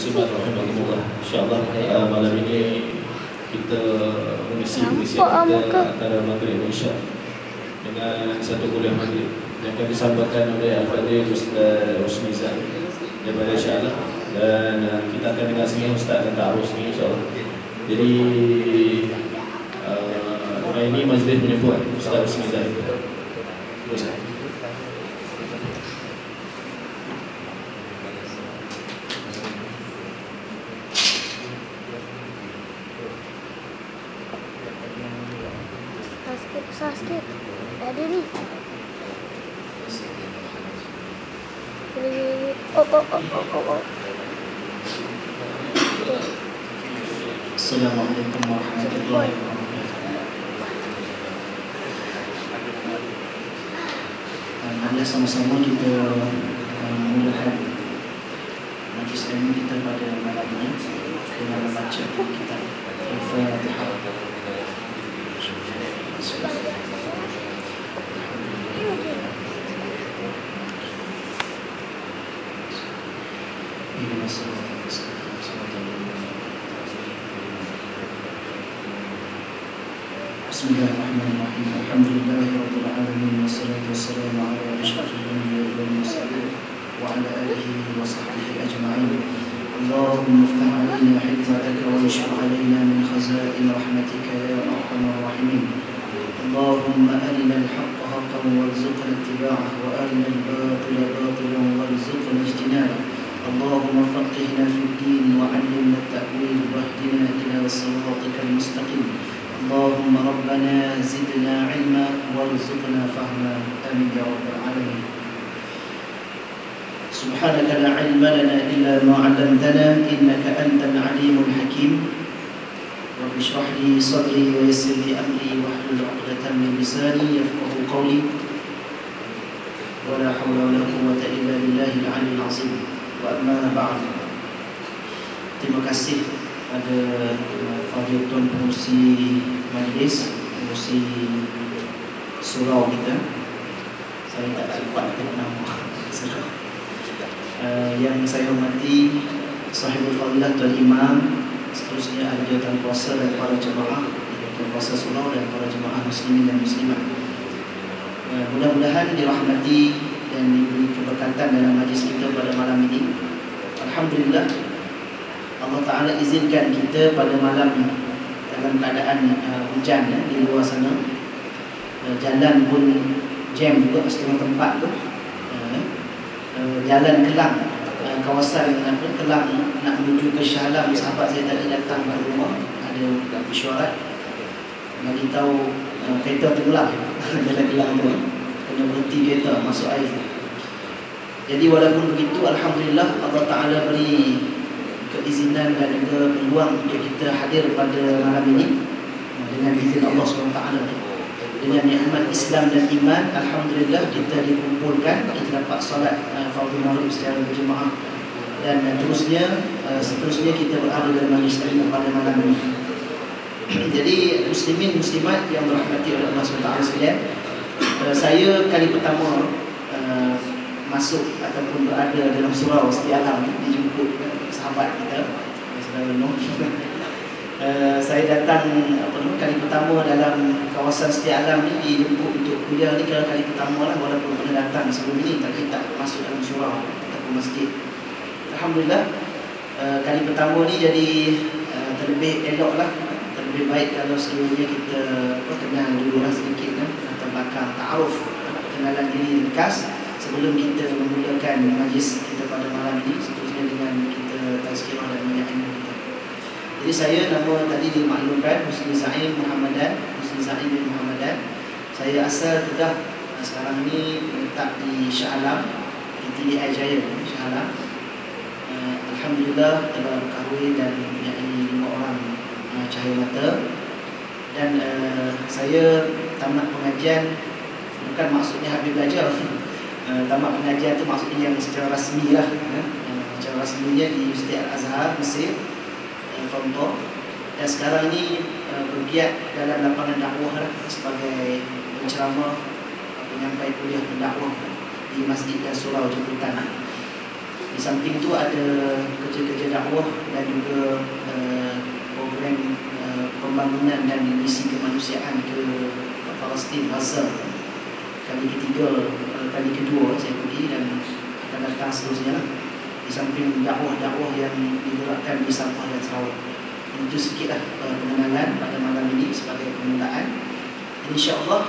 muslimat rahimahumullah. InsyaAllah malam ini kita mengisi kita antara maghrib dan isya dengan satu kuliah maghrib yang akan disampaikan oleh Al-Fadhil Ustaz Rusmizan daripada InsyaAllah, dan kita akan dengar sini Ustaz akan ta'arus ni insyaAllah. Jadi ini majlis menyebut Ustaz Rusmizan. Ustaz. Sikit ada ni. Oh. Assalamualaikum warahmatullahi wabarakatuh. Mari sama-sama kita memulakan majlis ilmu kita pada malam ini dengan membaca kitab Al-Fatihah. Bismillahirrahmanirrahim. Alhamdulillahirabbil alamin wassalatu wassalamu ala asyrafil anbiya'i wal mursalin wa ala alihi wa sahbihi ajma'in. Allahumma iftah 'alaina hikmataka wa anshur 'alaina min khaza'in rahmatika ya arhamar rahimin. Allahumma arina al-haqqa haqqan warzuqna ittiba'ah wa arina al-batila batilan warzuqna ijtinabah. Allahumma faqihna fid din wa 'allimna at-ta'wil wahdina ila siratikal mustaqim. Allahumma rabbana zidna 'ilma warzuqna fahma. Amin ya rabbal alamin. Subhanaka la 'ilma lana illa ma 'allamtana innaka antal 'alimul hakim. Rabbi shrah li sadri wa yassir li amri wahlul 'uqdatam min lisani yafqahu qawli. Wa la hawla wa la quwwata illa billahil 'aliyyil 'azim. Wa amma ba'd. Terima kasih pada Fadil Tuan Pengurusi Majlis, Pengurusi Surau kita. Saya tak sempat tengok nama Surau. Yang saya hormati Sahibul Fadilah Tuan Imam, seterusnya ahli jawatan kuasa dan para jemaah jawatan kuasa surau dan para jemaah muslimin dan muslimat. Mudah-mudahan dirahmati dan diberi keberkatan dalam majlis kita pada malam ini. Alhamdulillah, Allah Ta'ala izinkan kita pada malam dalam keadaan hujan di luar sana. Jalan pun jam juga setengah tempat tu. Jalan Kelang, kawasan Kelang nak menuju ke Shah Alam. Sahabat saya tadi datang ke rumah, ada mesyuarat bagi tahu kereta tenggelam. Jalan Kelang tu kena berhenti kereta masuk air. Jadi walaupun begitu, alhamdulillah Allah Ta'ala beri keizinan dan juga peluang untuk kita hadir pada malam ini dengan izin Allah SWT. Dengan nikmat Islam dan iman, alhamdulillah kita dikumpulkan, kita dapat solat fardhu maghrib secara berjemaah, dan seterusnya kita berada dalam majlis ilmu pada malam ini. Jadi muslimin muslimat yang dirahmati oleh Allah SWT sekalian, saya kali pertama masuk ataupun berada dalam surau Setia Alam, dijemput sahabat kita saudara Noh. Saya datang kali pertama dalam kawasan Setia Alam ni, dijemput untuk kuliah ni kali pertama lah, walaupun pernah datang sebelum ni tapi tak masuk dalam surau ataupun masjid. Alhamdulillah, kali pertama ni jadi terlebih elok lah, terlebih baik kalau sebelumnya kita kenal dulu lah sedikit latar belakang, ta'aruf, kenalan diri ringkas sebelum kita memulakan majlis kita pada malam ini, seterusnya dengan kita tazkirah dan minyak ilmu kita. Jadi saya nama tadi dimaklumkan Husni Zaim Muhammadan, Husni Zaim bin Muhammadan. Saya asal Kedah, sekarang ni menetap di Shah Alam, ITDI Jaya Shah Alam. Alhamdulillah telah berkahwin dan mempunyai 5 orang cahaya mata. Dan saya tamat pengajian, bukan maksudnya habis belajar. Tamat pengajian tu maksudnya yang secara rasmi lah. Secara rasminya di Universiti Al-Azhar Mesir, contoh. Dan sekarang ini bergiat dalam lapangan dakwah lah, sebagai penceramah, penyampai kuliah pendakwah di masjid dan surau jemputan. Di samping itu ada kerja-kerja dakwah dan juga program pembangunan dan misi kemanusiaan ke Palestin, Gaza. Kali kedua saya pergi dan akan datang seterusnya. Di samping dakwah-dakwah yang digerakkan di Sabah dan Sarawak. Itu sikitlah pengenalan pada malam ini sebagai permulaan. InsyaAllah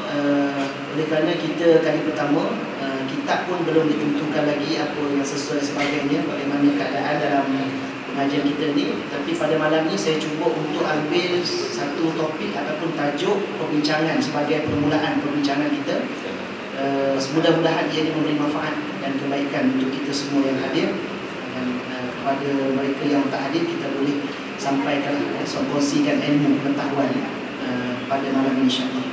oleh kerana kita kali pertama, kitab pun belum ditentukan lagi apa yang sesuai sebagainya, bagaimana keadaan dalam pengajian kita ni. Tapi pada malam ni saya cuba untuk ambil satu topik ataupun tajuk perbincangan sebagai permulaan perbincangan kita. Mudah-mudahan ia memberi manfaat dan kebaikan untuk kita semua yang hadir. Dan kepada mereka yang tak hadir, kita boleh sampaikan, kongsikan ilmu pengetahuan pada malam ini insya-Allah.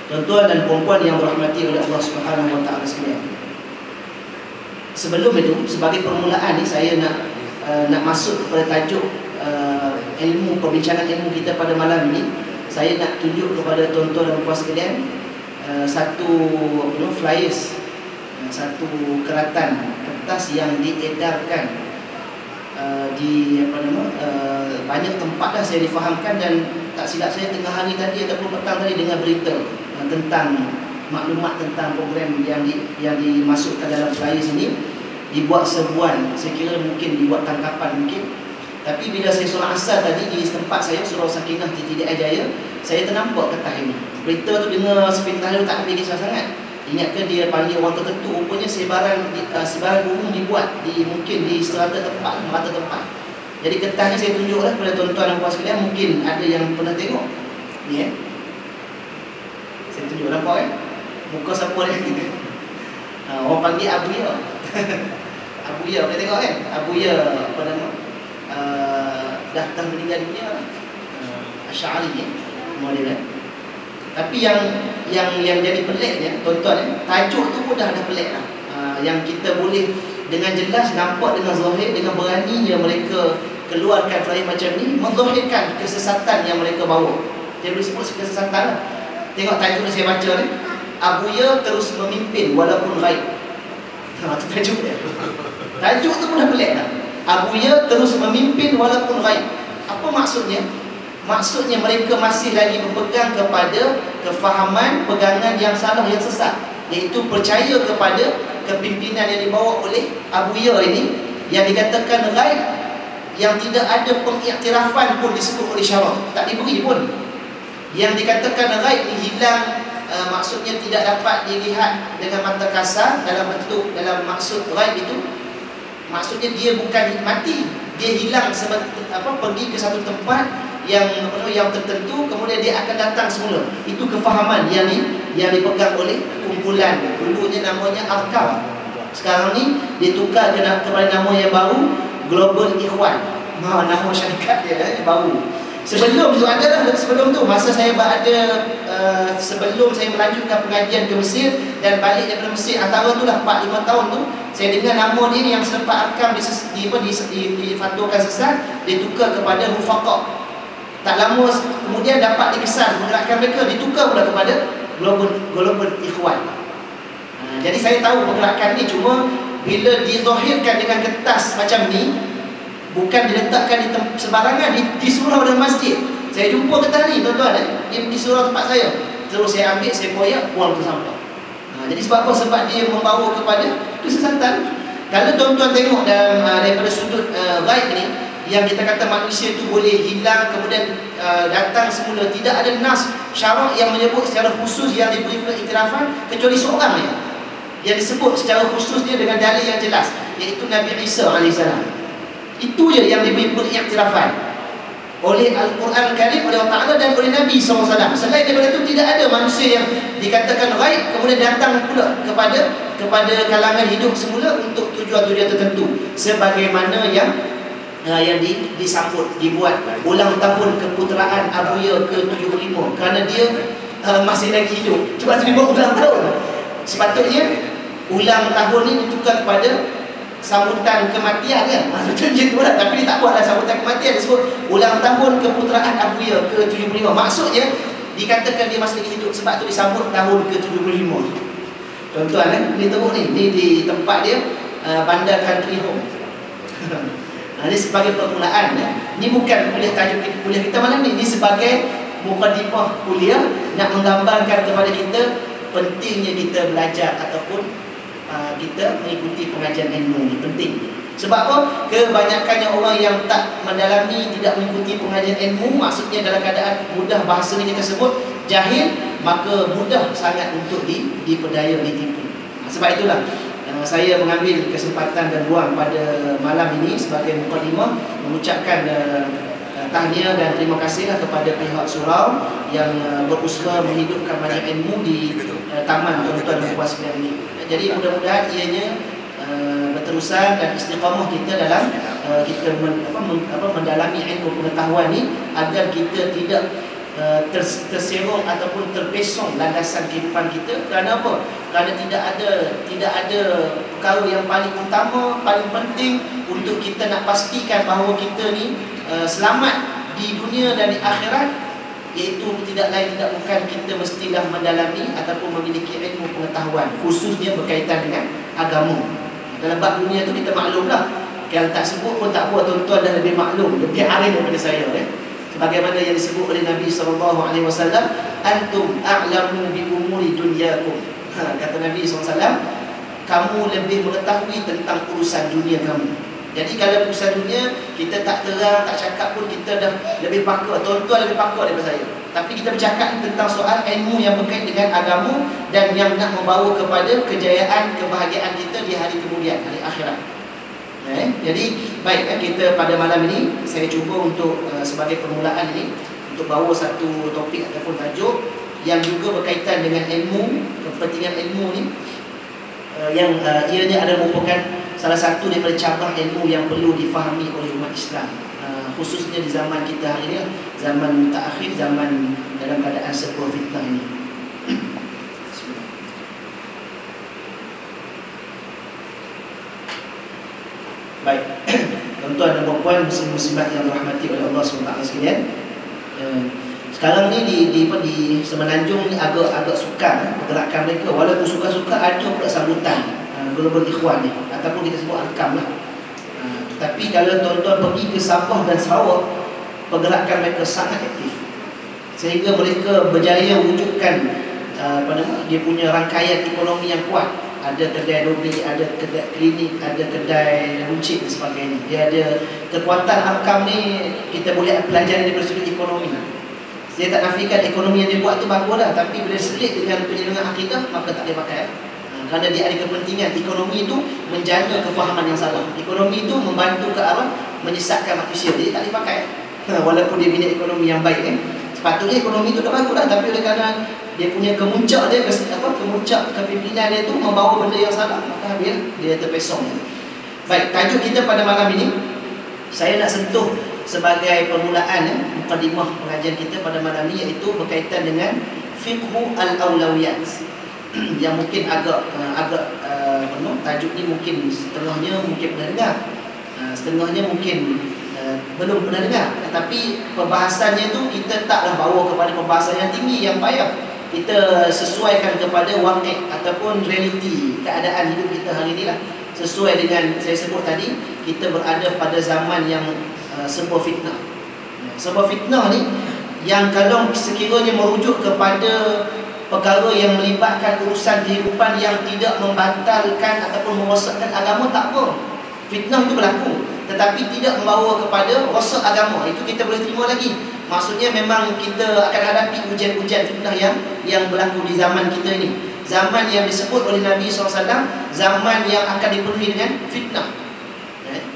Tuan-tuan dan puan-puan yang dirahmati oleh Allah Subhanahu wa taala sekalian. Sebelum itu, sebagai permulaan ni saya nak masuk kepada tajuk ilmu perbincangan ilmu kita pada malam ini. Saya nak tunjuk kepada tuan-tuan dan puan sekalian satu flyers, satu keratan kertas yang diedarkan di banyak tempat dah saya difahamkan, dan tak silap saya tengah hari tadi ataupun petang tadi dengar berita tentang maklumat tentang program yang dimasukkan dalam flyers ini. Dibuat sebuan, saya kira mungkin dibuat tangkapan mungkin. Tapi bila saya solat asar tadi di tempat saya, Surau Sakinah di Tidak Jaya, saya ternampak kertas ini. Berita tu dengar sepintas tu tak habis sangat. Ingatkan dia panggil orang tertentu, rupanya sebaran burung dibuat mungkin di serata tempat, mata tempat. Jadi kertas ni saya tunjuklah kepada tuan-tuan dan puan sekalian, mungkin ada yang pernah tengok. Ni saya tunjuk, nampak kan? Muka siapa ni? Orang panggil Abuya. Abuya, boleh tengok kan? Abuya apa nama? Dah meninggal dunia, Asy'ari model kan? Tapi yang jadi peliknya, tuan-tuan, tajuk tu pun dah pelik lah. Yang kita boleh dengan jelas nampak dengan zahir, dengan beraninya mereka keluarkan flyer macam ni, menzahirkan kesesatan yang mereka bawa. Dia boleh sebut kesesatan lah. Tengok tajuk ni saya baca ni, Abuya terus memimpin walaupun ghaib. Itu tajuk dia. Tajuk tu pun dah pelik lah. Abuya terus memimpin walaupun ghaib. Apa maksudnya? Maksudnya mereka masih lagi berpegang kepada kefahaman, pegangan yang salah, yang sesat, iaitu percaya kepada kepimpinan yang dibawa oleh Abuya ini, yang dikatakan ghaib, yang tidak ada pengiktirafan pun disebut oleh syarak, tak diberi pun. Yang dikatakan ghaib ni hilang, maksudnya tidak dapat dilihat dengan mata kasar dalam maksud ghaib itu. Maksudnya dia bukan mati, dia hilang pergi ke satu tempat yang tertentu, kemudian dia akan datang semula. Itu kefahaman yang dipegang oleh kumpulan. Dulunya namanya Arkam, sekarang ni ditukar kepada nama yang baru, Global Ikhwan. Nama syarikat dia baru. Sebelum tu adalah sebelum tu, masa saya berada sebelum saya melanjutkan pengajian ke Mesir dan balik daripada Mesir, antara tu lah 4-5 tahun tu, saya dengar nama dia yang sempat Arkam difatwakan sesat, ditukar kepada Mufaqa. Tak lama kemudian dapat dikesan pergerakan mereka, ditukar pula kepada Global Ikhwan. Jadi saya tahu pergerakan ni, cuma bila dizahirkan dengan kertas macam ni, bukan diletakkan di sebarangan, di surau dan masjid. Saya jumpa kertas ni tuan-tuan, di surau tempat saya. Terus saya ambil, saya koyak, buang ke sampah. Jadi sebab apa? Sebab dia membawa kepada kesesatan. Kalau tuan-tuan tengok daripada sudut ghaib ni, yang kita kata manusia itu boleh hilang kemudian datang semula, tidak ada nas syarak yang menyebut secara khusus yang diberi pengiktirafan kecuali seorang yang disebut secara khusus dia dengan dalil yang jelas, iaitu Nabi Isa AS. Itu je yang diberi pengiktirafan oleh Al-Quran Al-Karim, oleh Allah Ta'ala dan oleh Nabi SAW. Selain daripada itu tidak ada manusia yang dikatakan ghaib kemudian datang pula kepada kalangan hidup semula untuk tujuan-tujuan tertentu, sebagaimana yang disambut, dibuat ulang tahun keputeraan Abuya ke-75 kerana dia masih lagi hidup. Sebab tu dibuat ulang tahun. Sepatutnya ulang tahun ni ditukar kepada sambutan kematian kan. Macam tu lah. Tapi dia tak buatlah sambutan kematian, disebut ulang tahun keputeraan Abuya ke-75. Maksudnya dikatakan dia masih lagi hidup, sebab tu disambut tahun ke-75. Tuan-tuan ni teruk ni di tempat dia. Bandar Country Home. Ini sebagai permulaan ya. Ini bukan kuliah kita malam ni. Ini sebagai mukadimah kuliah nak menggambarkan kepada kita pentingnya kita belajar ataupun kita mengikuti pengajian ilmu ni penting. Sebab apa? Kebanyakannya orang yang tak mendalami, tidak mengikuti pengajian ilmu, maksudnya dalam keadaan mudah bahasa ni kita sebut jahil, maka mudah sangat untuk diperdaya, ditipu. Sebab itulah saya mengambil kesempatan dan ruang pada malam ini sebagai mukadimah mengucapkan tahniah dan terima kasihlah kepada pihak surau yang berusaha menghidupkan banyak ilmu di taman tuan-tuan dan puan sekalian ini. Jadi mudah-mudahan ianya berterusan dan istiqamah kita dalam kita mendalami ilmu pengetahuan ni agar kita tidak terserong ataupun terpesong landasan kehidupan kita. Kerana apa? Kerana tidak ada perkara yang paling utama, paling penting untuk kita nak pastikan bahawa kita ni selamat di dunia dan di akhirat, iaitu tidak lain tidak bukan kita mestilah mendalami ataupun memiliki ilmu pengetahuan khususnya berkaitan dengan agama. Dalam bab dunia tu kita maklumlah, kalau tak sebut pun tak apa, tuan-tuan dah lebih maklum, lebih arif daripada saya ya. Sebagaimana yang disebut oleh Nabi SAW, antum a'lamu bi umuri dunyakum. Kata Nabi SAW, kamu lebih mengetahui tentang urusan dunia kamu. Jadi kalau urusan dunia kita tak terang, tak cakap pun kita dah lebih pakar. Tuan-tuan lebih pakar daripada saya. Tapi kita bercakap tentang soal ilmu yang berkait dengan agama dan yang nak membawa kepada kejayaan, kebahagiaan kita di hari kemudian, hari akhirat. Jadi baik, kita pada malam ini saya cuba untuk sebagai permulaan ini untuk bawa satu topik ataupun tajuk yang juga berkaitan dengan ilmu, kepentingan ilmu ni yang ianya ada merupakan salah satu daripada cabang ilmu yang perlu difahami oleh umat Islam, khususnya di zaman kita hari ini, zaman mutaakhir, zaman dalam keadaan serba fitnah ini. Baik, tuan-tuan dan puan-puan, muslim-muslimat yang dirahmati oleh Allah SWT sekalian. Sekarang ni di Semenanjung ni agak sukar pergerakan mereka, walaupun suka-suka ada pula sambutan Global Ikhwan ni ataupun kita sebut ANKAM lah. Tetapi kalau tuan-tuan pergi ke Sabah dan Sarawak, pergerakan mereka sangat aktif sehingga mereka berjaya wujudkan dia punya rangkaian ekonomi yang kuat. Ada kedai dobi, ada kedai klinik, ada kedai runcit dan sebagainya. Dia ada kekuatan ANKAM ni, kita boleh pelajari dari sudut ekonomi. Saya tak nafikan ekonomi yang dia buat tu bagus dah, tapi bila selit dengan penyelenggaraan akidah maka tak boleh pakai. Kerana dia ada kepentingan. Ekonomi itu menjaga kefahaman yang salah. Ekonomi itu membantu ke arah menyesatkan manusia. Jadi tak boleh pakai. Walaupun dia bina ekonomi yang baik sepatutnya ekonomi itu dah bagus dah, tapi oleh kerana dia punya kemuncak dia, kemuncak kepimpinan dia tu membawa benda yang salah, maka dia terpesong. Baik, tajuk kita pada malam ini saya nak sentuh sebagai permulaan mukadimah pengajian kita pada malam ini, iaitu berkaitan dengan fiqhu al-awlawiyat yang mungkin agak tajuk ni mungkin setengahnya mungkin pernah dengar, setengahnya mungkin belum pernah dengar. Tapi pembahasannya tu kita taklah bawa kepada pembahasan yang tinggi, yang payah. Kita sesuaikan kepada waqi' ataupun realiti keadaan hidup kita hari ini lah. Sesuai dengan saya sebut tadi, kita berada pada zaman yang serba fitnah. Serba fitnah ni yang kalau sekiranya merujuk kepada perkara yang melibatkan urusan kehidupan yang tidak membatalkan ataupun merosakkan agama, tak apa. Fitnah itu berlaku, tetapi tidak membawa kepada rosak agama, itu kita boleh terima lagi. Maksudnya memang kita akan hadapi ujian-ujian fitnah yang berlaku di zaman kita ini. Zaman yang disebut oleh Nabi SAW, zaman yang akan dipenuhi dengan fitnah.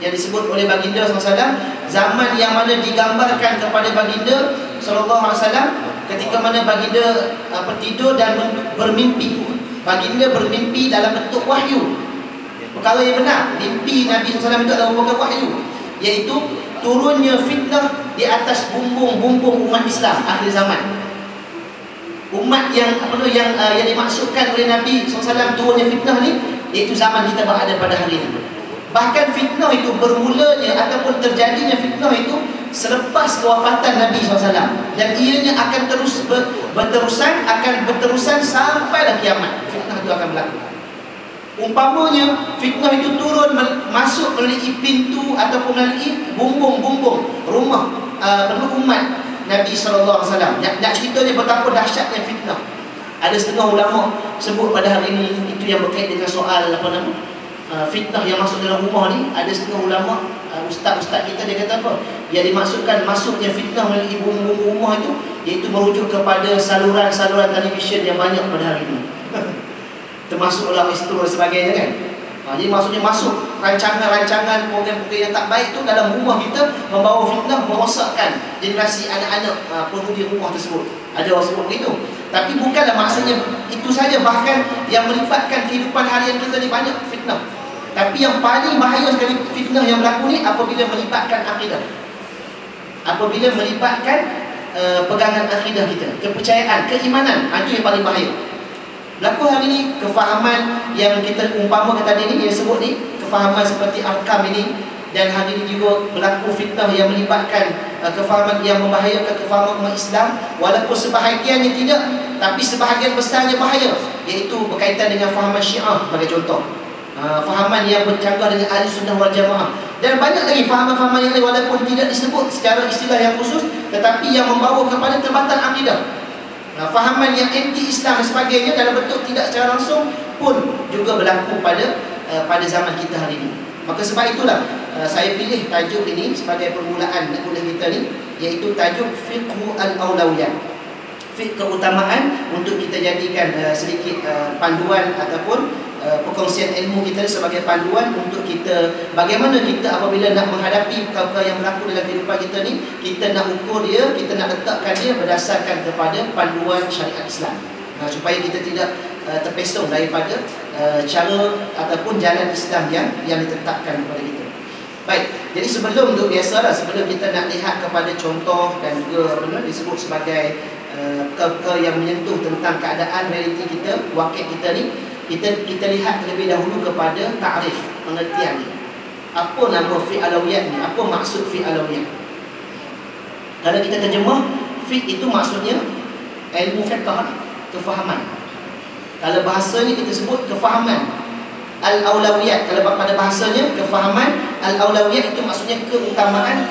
Yang disebut oleh baginda SAW, zaman yang mana digambarkan kepada baginda SAW ketika mana baginda tidur dan bermimpi. Baginda bermimpi dalam bentuk wahyu. Perkara yang benar, mimpi Nabi SAW itu adalah merupakan wahyu, iaitu turunnya fitnah di atas bumbung-bumbung umat Islam akhir zaman. Umat yang dimaksudkan oleh Nabi SAW turunnya fitnah ni, iaitu zaman kita berada pada hari ini. Bahkan fitnah itu bermulanya ataupun terjadinya fitnah itu selepas kewafatan Nabi SAW, dan ianya akan terus berterusan sampailah kiamat. Fitnah itu akan berlaku. Umpamanya fitnah itu turun masuk melalui pintu ataupun melalui bumbung-bumbung rumah umat Nabi SAW. Nak ceritanya betapa dahsyatnya fitnah. Ada setengah ulama sebut pada hari ini, itu yang berkait dengan soal fitnah yang masuk dalam rumah ni. Ada setengah ulama, ustaz-ustaz kita, dia kata apa? Yang dimaksudkan masuknya fitnah melalui bumbung rumah itu, iaitu merujuk kepada saluran-saluran televisyen yang banyak pada hari ini. Termasuklah Astro dan sebagainya kan. Jadi maksudnya masuk rancangan-rancangan program-program yang tak baik tu dalam rumah kita, membawa fitnah, merosakkan generasi anak-anak penghuni rumah tersebut. Ada orang sebut begitu. Tapi bukanlah maksudnya itu saja, bahkan yang melibatkan kehidupan harian kita ni banyak fitnah. Tapi yang paling bahaya sekali fitnah yang berlaku ni apabila melibatkan akidah. Apabila melibatkan pegangan akidah kita, kepercayaan, keimanan, itu yang paling bahaya. Berlaku hari ini kefahaman yang kita umpamakan tadi ni, yang sebut ni, kefahaman seperti Arkam ini. Dan hari ini juga berlaku fitnah yang melibatkan kefahaman yang membahayakan kefahaman umat Islam. Walaupun sebahagiannya tidak, tapi sebahagian besarnya bahaya, iaitu berkaitan dengan fahaman Syiah sebagai contoh. Fahaman yang bercanggah dengan Ahli Sunnah wal Jamaah. Dan banyak lagi fahaman-fahaman yang lain walaupun tidak disebut secara istilah yang khusus, tetapi yang membawa kepada terbatan akidah. Fahaman yang anti-Islam dan sebagainya dalam bentuk tidak secara langsung pun juga berlaku pada zaman kita hari ini. Maka sebab itulah saya pilih tajuk ini sebagai permulaan kuliah kita ni, iaitu tajuk Fiqhu al-Awlawiyat. Fiqh keutamaan, untuk kita jadikan sedikit panduan ataupun perkongsian ilmu kita sebagai panduan untuk kita, bagaimana kita apabila nak menghadapi perkara yang berlaku dalam kehidupan kita ni, kita nak ukur dia, kita nak letakkan dia berdasarkan kepada panduan syariat Islam, supaya kita tidak terpesong daripada cara ataupun jalan Islam yang ditetapkan kepada kita. Baik, jadi sebelum tu biasalah, sebelum kita nak lihat kepada contoh dan juga disebut sebagai perkara yang menyentuh tentang keadaan realiti kita, wakil kita ni, kita lihat terlebih dahulu kepada ta'rif, pengertian ni. Apa nama fiqh alawiyat ni? Apa maksud fiqh alawiyat? Kalau kita terjemah, fiqh itu maksudnya ilmu fiqh, kefahaman. Kalau bahasanya kita sebut kefahaman. Al-awlawiyat, kalau pada bahasanya kefahaman, al-awlawiyat itu maksudnya keutamaan.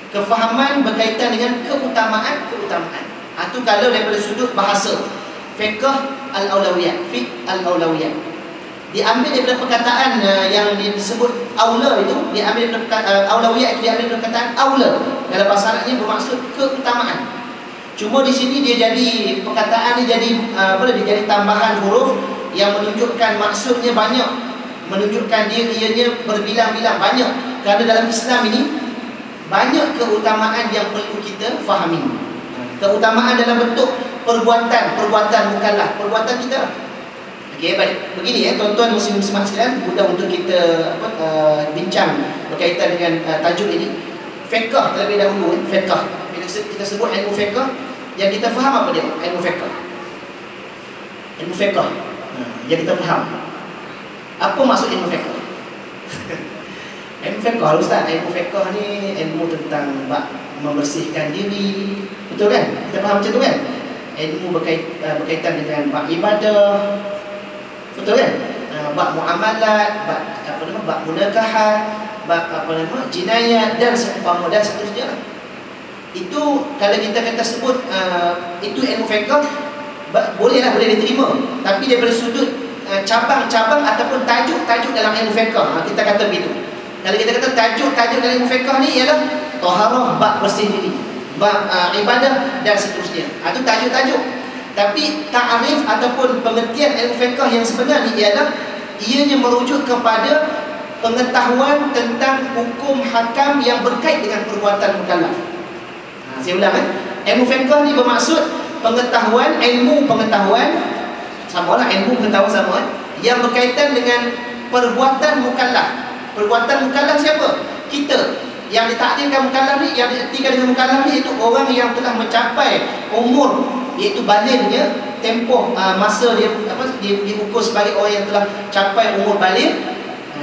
Kefahaman berkaitan dengan keutamaan. Itu kalau daripada sudut bahasa. Fiqh al-awlawiyat, fiqh al-awlawiyat diambil daripada perkataan yang disebut aula itu, diambil daripada awlawiyat itu diambil daripada perkataan aula. Dalam bahasa Arabnya bermaksud keutamaan. Cuma di sini dia jadi, perkataan ni jadi dia jadi tambahan huruf yang menunjukkan maksudnya banyak, menunjukkan ianya berbilang-bilang banyak. Kerana dalam Islam ini banyak keutamaan yang perlu kita fahami. Keutamaan dalam bentuk perbuatan mukallaf, perbuatan kita. Okey, baik. Begini tuan-tuan muslim muslimat sekalian, mudah untuk kita bincang berkaitan dengan tajuk ini. Fiqh terlebih dahulu, fiqh. Bila kita sebut ilmu fiqh, yang kita faham apa dia? Ilmu fiqh. Ilmu fiqh. Yang kita faham. Apa maksud ilmu fiqh? Ilmu fiqh, Ustaz, ilmu fiqh ni ilmu tentang membersihkan diri. Betul kan? Kita faham macam tu kan? Ilmu berkaitan dengan bab ibadah. Betul kan? Bab muamalat, bab munakahat, bab jinayat dan seumpama dan seterusnya. Itu kalau kita kata sebut itu ilmu fiqh, boleh diterima. Tapi daripada sudut cabang-cabang ataupun tajuk-tajuk dalam ilmu fiqh, kita kata begitu. Kalau kita kata tajuk-tajuk dalam ilmu fiqh ni ialah taharah, bab bersih diri, bab ibadah dan seterusnya. Itu tajuk-tajuk. Tapi ta'rif ataupun pengertian ilmu fiqh yang sebenar ni ialah ianya merujuk kepada pengetahuan tentang hukum hakam yang berkait dengan perbuatan mukallaf. Saya ulang ilmu fiqh ni bermaksud pengetahuan, ilmu pengetahuan, samalah ilmu pengetahuan sama yang berkaitan dengan perbuatan mukallaf. Perbuatan mukallaf siapa? Kita. Yang ditakdirkan mukallaf ni, yang diartikan dengan mukallaf ni, iaitu orang yang telah mencapai umur, iaitu balignya, tempoh masa dia diukur sebagai orang yang telah capai umur baligh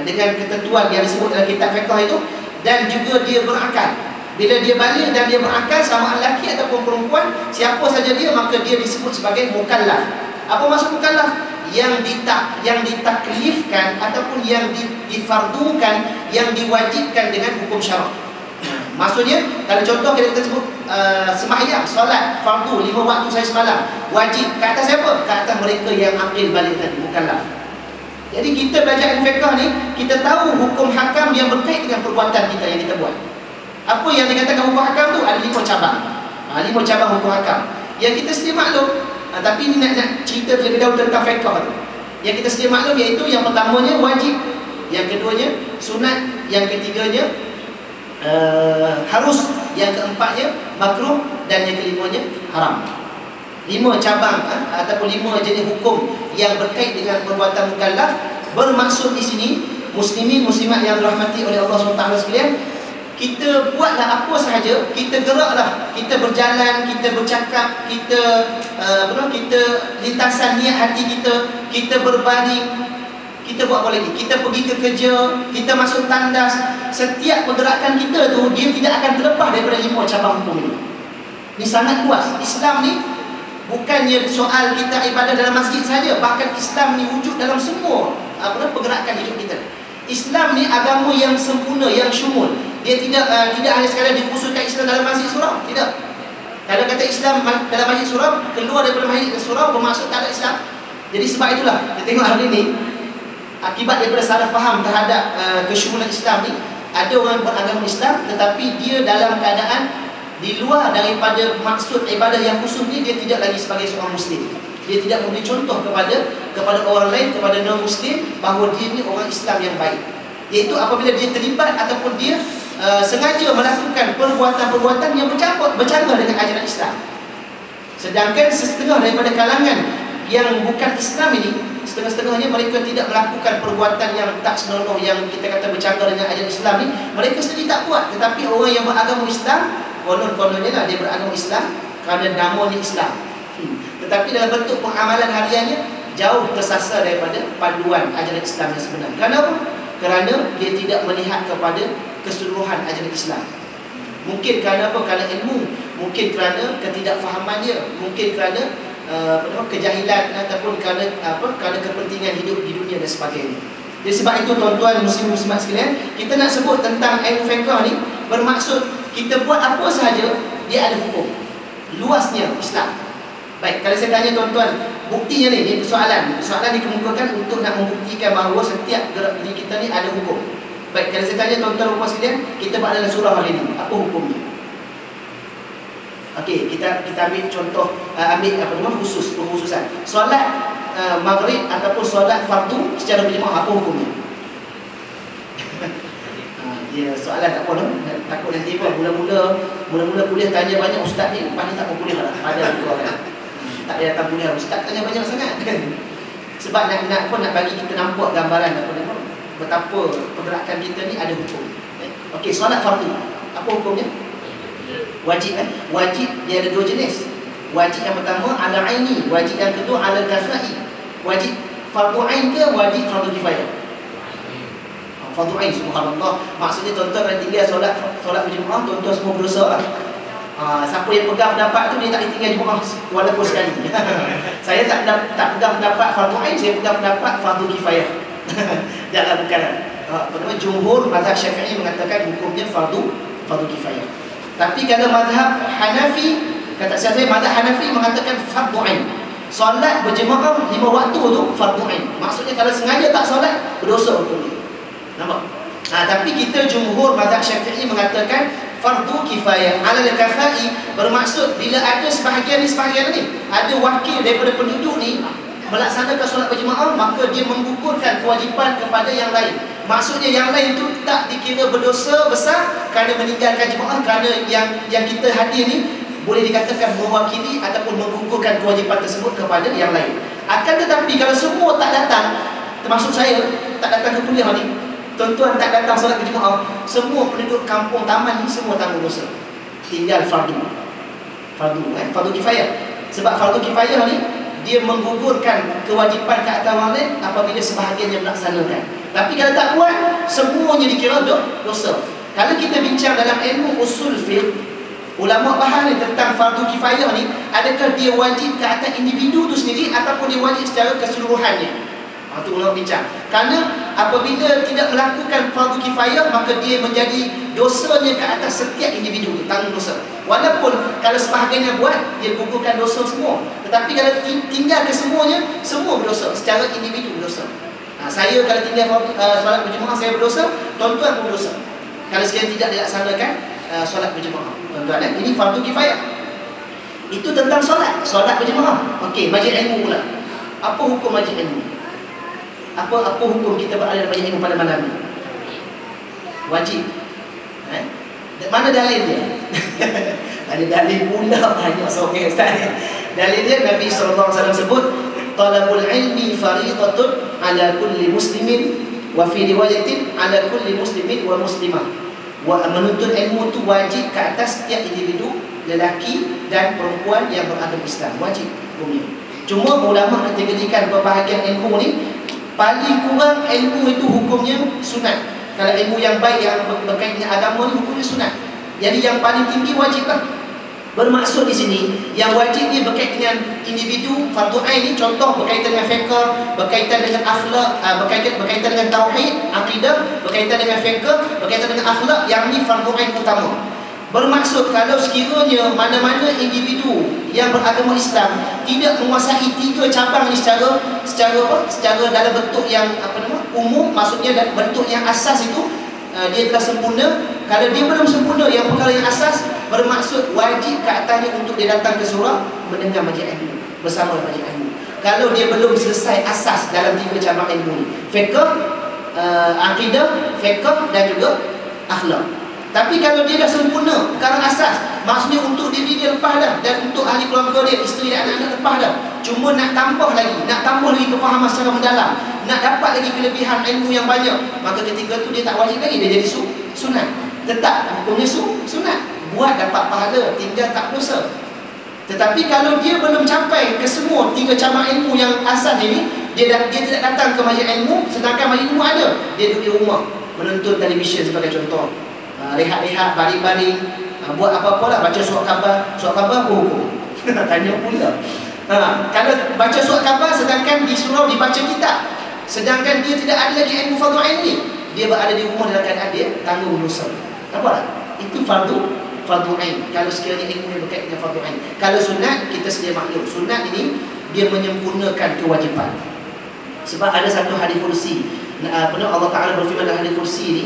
dengan ketentuan yang disebut dalam kitab fiqh itu, dan juga dia berakal. Bila dia baligh dan dia berakal, sama lelaki ataupun perempuan, siapa saja dia, maka dia disebut sebagai mukallaf. Apa maksud mukallaf? yang ditaklifkan ataupun yang difardukan, yang diwajibkan dengan hukum syarak. Maksudnya, kalau contoh kita sebut sembahyang, solat, fardu, 5 waktu saya semalam, wajib. Ke atas siapa? Ke atas mereka yang akil balik tadi, mukallaf. Jadi kita belajar fiqh ni, kita tahu hukum hakam yang berkait dengan perbuatan kita yang kita buat. Apa yang dikatakan hukum hakam tu? Ada 5 cabang. 5 cabang hukum hakam yang kita sedia maklum. Tapi ni nak cerita terlebih dahulu tentang fiqh tu. Yang kita sedia maklum iaitu yang pertamanya wajib, yang keduanya sunat, yang ketiganya harus, yang keempatnya makruh, dan yang kelimanya haram. 5 cabang ataupun 5 jenis hukum yang berkait dengan perbuatan mukallaf. Bermaksud di sini, muslimin muslimat yang dirahmati oleh Allah SWT sekalian, kita buatlah apa sahaja, kita geraklah, kita berjalan, kita bercakap, kita kita lintasan niat hati kita berbaring, kita buat apa lagi? Kita pergi ke kerja, kita masuk tandas. Setiap pergerakan kita tu, dia tidak akan terlepas daripada 5 cabang hukum ini. Ini sangat luas. Islam ni bukannya soal kita ibadah dalam masjid saja, bahkan Islam ni wujud dalam semua pergerakan hidup kita. Islam ni agama yang sempurna, yang syumul. Dia tidak hanya sekadar dikhususkan Islam dalam masjid surau, tidak. Kalau kata Islam dalam masjid surau, keluar daripada masjid surau bermaksud tak ada Islam. Jadi sebab itulah kita tengok hari ini, akibat daripada salah faham terhadap kesyumulan Islam ni, ada orang beragama Islam tetapi dia dalam keadaan di luar daripada maksud ibadah yang khusus ni, dia tidak lagi sebagai seorang Muslim. Dia tidak memberi contoh kepada orang lain, kepada non-Muslim, bahawa dia ni orang Islam yang baik. Iaitu apabila dia terlibat ataupun dia sengaja melakukan perbuatan-perbuatan yang bercanggah dengan ajaran Islam. Sedangkan setengah daripada kalangan yang bukan Islam ini, setengah-setengahnya mereka tidak melakukan perbuatan yang tak senonoh, yang kita kata bercanggah dengan ajaran Islam ni, mereka sendiri tak buat. Tetapi orang yang beragama Islam, konon-kononnya lah dia beragama Islam kerana namanya Islam, tetapi dalam bentuk pengamalan hariannya jauh tersasar daripada panduan ajaran Islam yang sebenar. Kenapa? Kerana dia tidak melihat kepada keseluruhan ajaran Islam. Mungkin kerana apa? Kerana ilmu, mungkin kerana ketidakfahaman dia, mungkin kerana kejahilan, ataupun kerana kepentingan hidup di dunia dan sebagainya. Jadi sebab itu tuan-tuan muslim-muslimat sekalian, kita nak sebut tentang ilmu fiqh ni, bermaksud kita buat apa sahaja, dia ada hukum. Luasnya Islam. Baik, kalau saya tanya tuan-tuan, buktinya ni soalan dikemukakan untuk nak membuktikan bahawa setiap gerak diri kita ni ada hukum. Baik, kalau saya tanya tuan-tuan dan sekalian, kita buat dalam surah hari ni, apa hukumnya? Okey, kita ambil contoh, khususan. Solat maghrib ataupun solat fardu secara berjemaah, apa hukumnya? Ya, soalan tak apa, takut nanti apa, mula-mula kuliah tanya banyak ustaz ni, lepas ni tak mau kuliah lah. Ada juga kan. Tak ada datang kuliah, ustaz tanya banyak sangat kan. Sebab nak bagi kita nampak gambaran betapa pergerakan kita ni ada hukum. Okey, solat fardu, apa hukumnya? Wajib kan? Wajib dia ada 2 jenis. Wajib yang pertama ala aini, wajib yang kedua ala kafai. Wajib fardu ain ke wajib fardu kifayah? Fardu ain, subhanallah. Maksudnya tuan-tuan tinggal solat berjemaah, tuan-tuan semua berdosa lah. Siapa yang pegang pendapat tu dia tak ditinggal jemaah walaupun sekali. Saya tak pegang pendapat fardu ain, saya pegang pendapat fardu kifayah. Jangan bukan. Jumhur mazhab Syafi'i mengatakan hukumnya fardu kifayah. Tapi kalau mazhab Hanafi, kata saya mazhab Hanafi mengatakan fardu ain. Solat berjemaah 5 waktu tu fardu ain. Maksudnya kalau sengaja tak solat, berdosa hukumnya. Nampak? Tapi kita jumhur mazhab Syafi'i mengatakan fardu kifayah. Alal kafai bermaksud bila ada sebahagian ni, ada wakil daripada penduduk ni melaksanakan solat berjemaah, maka dia menggugurkan kewajipan kepada yang lain. Maksudnya yang lain tu tak dikira berdosa besar kerana meninggalkan jemaah, kerana yang kita hadir ni boleh dikatakan mewakili ataupun menggugurkan kewajipan tersebut kepada yang lain. Akan tetapi kalau semua tak datang, termasuk saya tak datang ke kuliah ni, tuan-tuan tak datang solat berjemaah, semua penduduk kampung Taman ni semua tanggung dosa. Tinggal fardu kifayah. Sebab fardu kifayah ni dia menggugurkan kewajipan ke atas orang lain apabila sebahagian yang melaksanakan. Tapi kalau tak buat, semuanya dikira dosa. Kalau kita bincang dalam ilmu usul fiqh, Ulama bahas ni tentang fardu kifayah ni, adakah dia wajib ke atas individu tu sendiri ataupun dia wajib secara keseluruhannya. Itu ulama bincang. Kerana apabila tidak melakukan fardu kifayah, maka dia menjadi dosanya ke atas setiap individu tu, tanggung dosa. Walaupun kalau sebahagiannya buat, dia gugurkan dosa semua. Tetapi kalau tinggal ke semuanya, semua berdosa, secara individu berdosa. Saya kalau tinggal solat berjemaah, saya berdosa, tuan-tuan pun berdosa kalau sekiranya tidak dilaksanakan solat berjemaah. Tuan-tuan, ini fardu kifayah. Itu tentang solat berjemaah. Okey, majlis ilmu pula. Apa hukum majlis ilmu? Apa hukum kita berada dalam majlis ilmu pada malam ni? Wajib. Mana dalil dia? Ada dalil pula banyak sokong ustaz. Dalil dia Nabi SAW sebut, talabul ilmi fariidatun ala kulli muslimin wa fi riwayatin ala kulli muslimin wa muslimah. Menuntut ilmu itu wajib ke atas setiap individu, lelaki dan perempuan yang beragama Islam. Wajib hukumnya. Cuma ulama kategorikan berbahagian ilmu ni, paling kurang ilmu itu hukumnya sunat. Kalau ilmu yang baik yang berkaitan dengan agama ni hukumnya sunat. Jadi yang paling tinggi wajiblah. Bermaksud di sini yang wajib ni berkaitan dengan individu, fardu ain ni contoh berkaitan dengan fiqh, berkaitan dengan akhlak, berkaitan dengan tauhid, akidah, berkaitan dengan fiqh, berkaitan dengan akhlak, yang ni fardu ain utama. Bermaksud kalau sekiranya mana-mana individu yang beragama Islam tidak menguasai 3 cabang ni secara dalam bentuk yang umum, maksudnya bentuk yang asas itu dia telah sempurna. Kalau dia belum sempurna yang perkara yang asas, bermaksud wajib ke atasnya untuk dia datang ke surau mendengar majlis ilmu bersama majlis ilmu. Kalau dia belum selesai asas dalam 3 cabang ilmu ni, fiqh, akidah, fiqh dan juga akhlak. Tapi kalau dia dah sempurna perkara asas, maksudnya untuk diri dia lepas dah, dan untuk ahli keluarga dia, isteri dan anak-anak lepas dah. Cuma nak tambah lagi kefahaman secara mendalam, nak dapat lagi kelebihan ilmu yang banyak, maka ketika tu dia tak wajib lagi, dia jadi sunat. Tetap hukumnya sunat. Buat dapat pahala, tinggal tak dosa. Tetapi kalau dia belum capai ke semua 3 cabang ilmu yang asas ini, dia tidak datang ke majlis ilmu, sedangkan majlis ilmu ada, dia duduk di rumah menonton televisyen sebagai contoh, rehat-rehat, baring-baring, buat apa-apa lah, baca surat khabar. Surat khabar apa hukum? Tanya pula. Kalau baca surat khabar sedangkan di surau dibaca kitab, sedangkan dia tidak ada lagi ilmu fardu ain ni, dia berada di rumah dalam keadaan dia tanggung dosa. Nampak tak? Itu fardu ain. Kalau sekiranya ilmu yang berkaitan dengan fardu ain. Kalau sunat, kita sedia maklum. Sunat ini dia menyempurnakan kewajipan. Sebab ada satu hadis kursi, Allah Ta'ala berfirman dalam hadis kursi ni,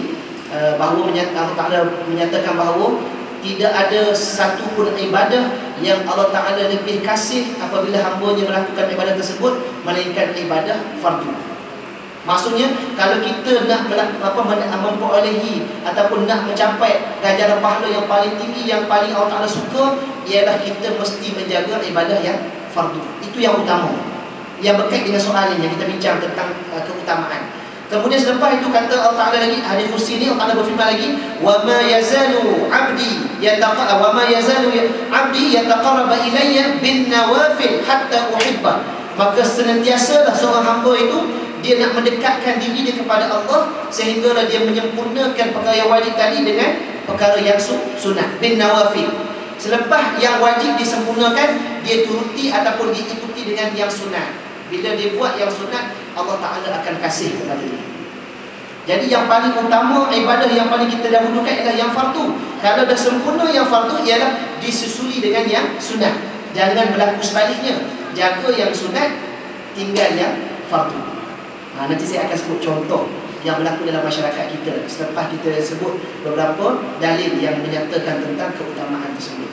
bahawa Allah Ta'ala menyatakan bahawa tidak ada satu pun ibadah yang Allah Ta'ala lebih kasih apabila hamba-Nya melakukan ibadah tersebut melainkan ibadah fardu. Maksudnya kalau kita nak memperolehi ataupun nak mencapai ganjaran pahala yang paling tinggi, yang paling Allah Ta'ala suka, ialah kita mesti menjaga ibadah yang fardu. Itu yang utama, yang berkait dengan soalan yang kita bincang tentang keutamaan. Kemudian selepas itu kata Allah Ta'ala lagi, hadis kursi ni Allah Ta'ala berfirman lagi, wa ma yazalu 'abdi yataqarraba ilayya bin nawafil hatta uhibba. Maka senantiasalah seorang hamba itu dia nak mendekatkan diri dia kepada Allah sehinggalah dia menyempurnakan perkara yang wajib tadi dengan perkara yang sunat, bin nawafil. Selepas yang wajib disempurnakan, dia turuti ataupun diikuti dengan yang sunat. Bila dia buat yang sunat, Allah Ta'ala akan kasih kepada dia. Jadi yang paling utama, ibadah yang paling kita dahulukan adalah yang fardu. Kalau dah sempurna yang fardu, ialah disusuli dengan yang sunat. Jangan berlaku sebaliknya, jaga yang sunat, tinggal yang fardu. Nanti saya akan sebut contoh yang berlaku dalam masyarakat kita selepas kita sebut beberapa dalil yang menyatakan tentang keutamaan tersebut.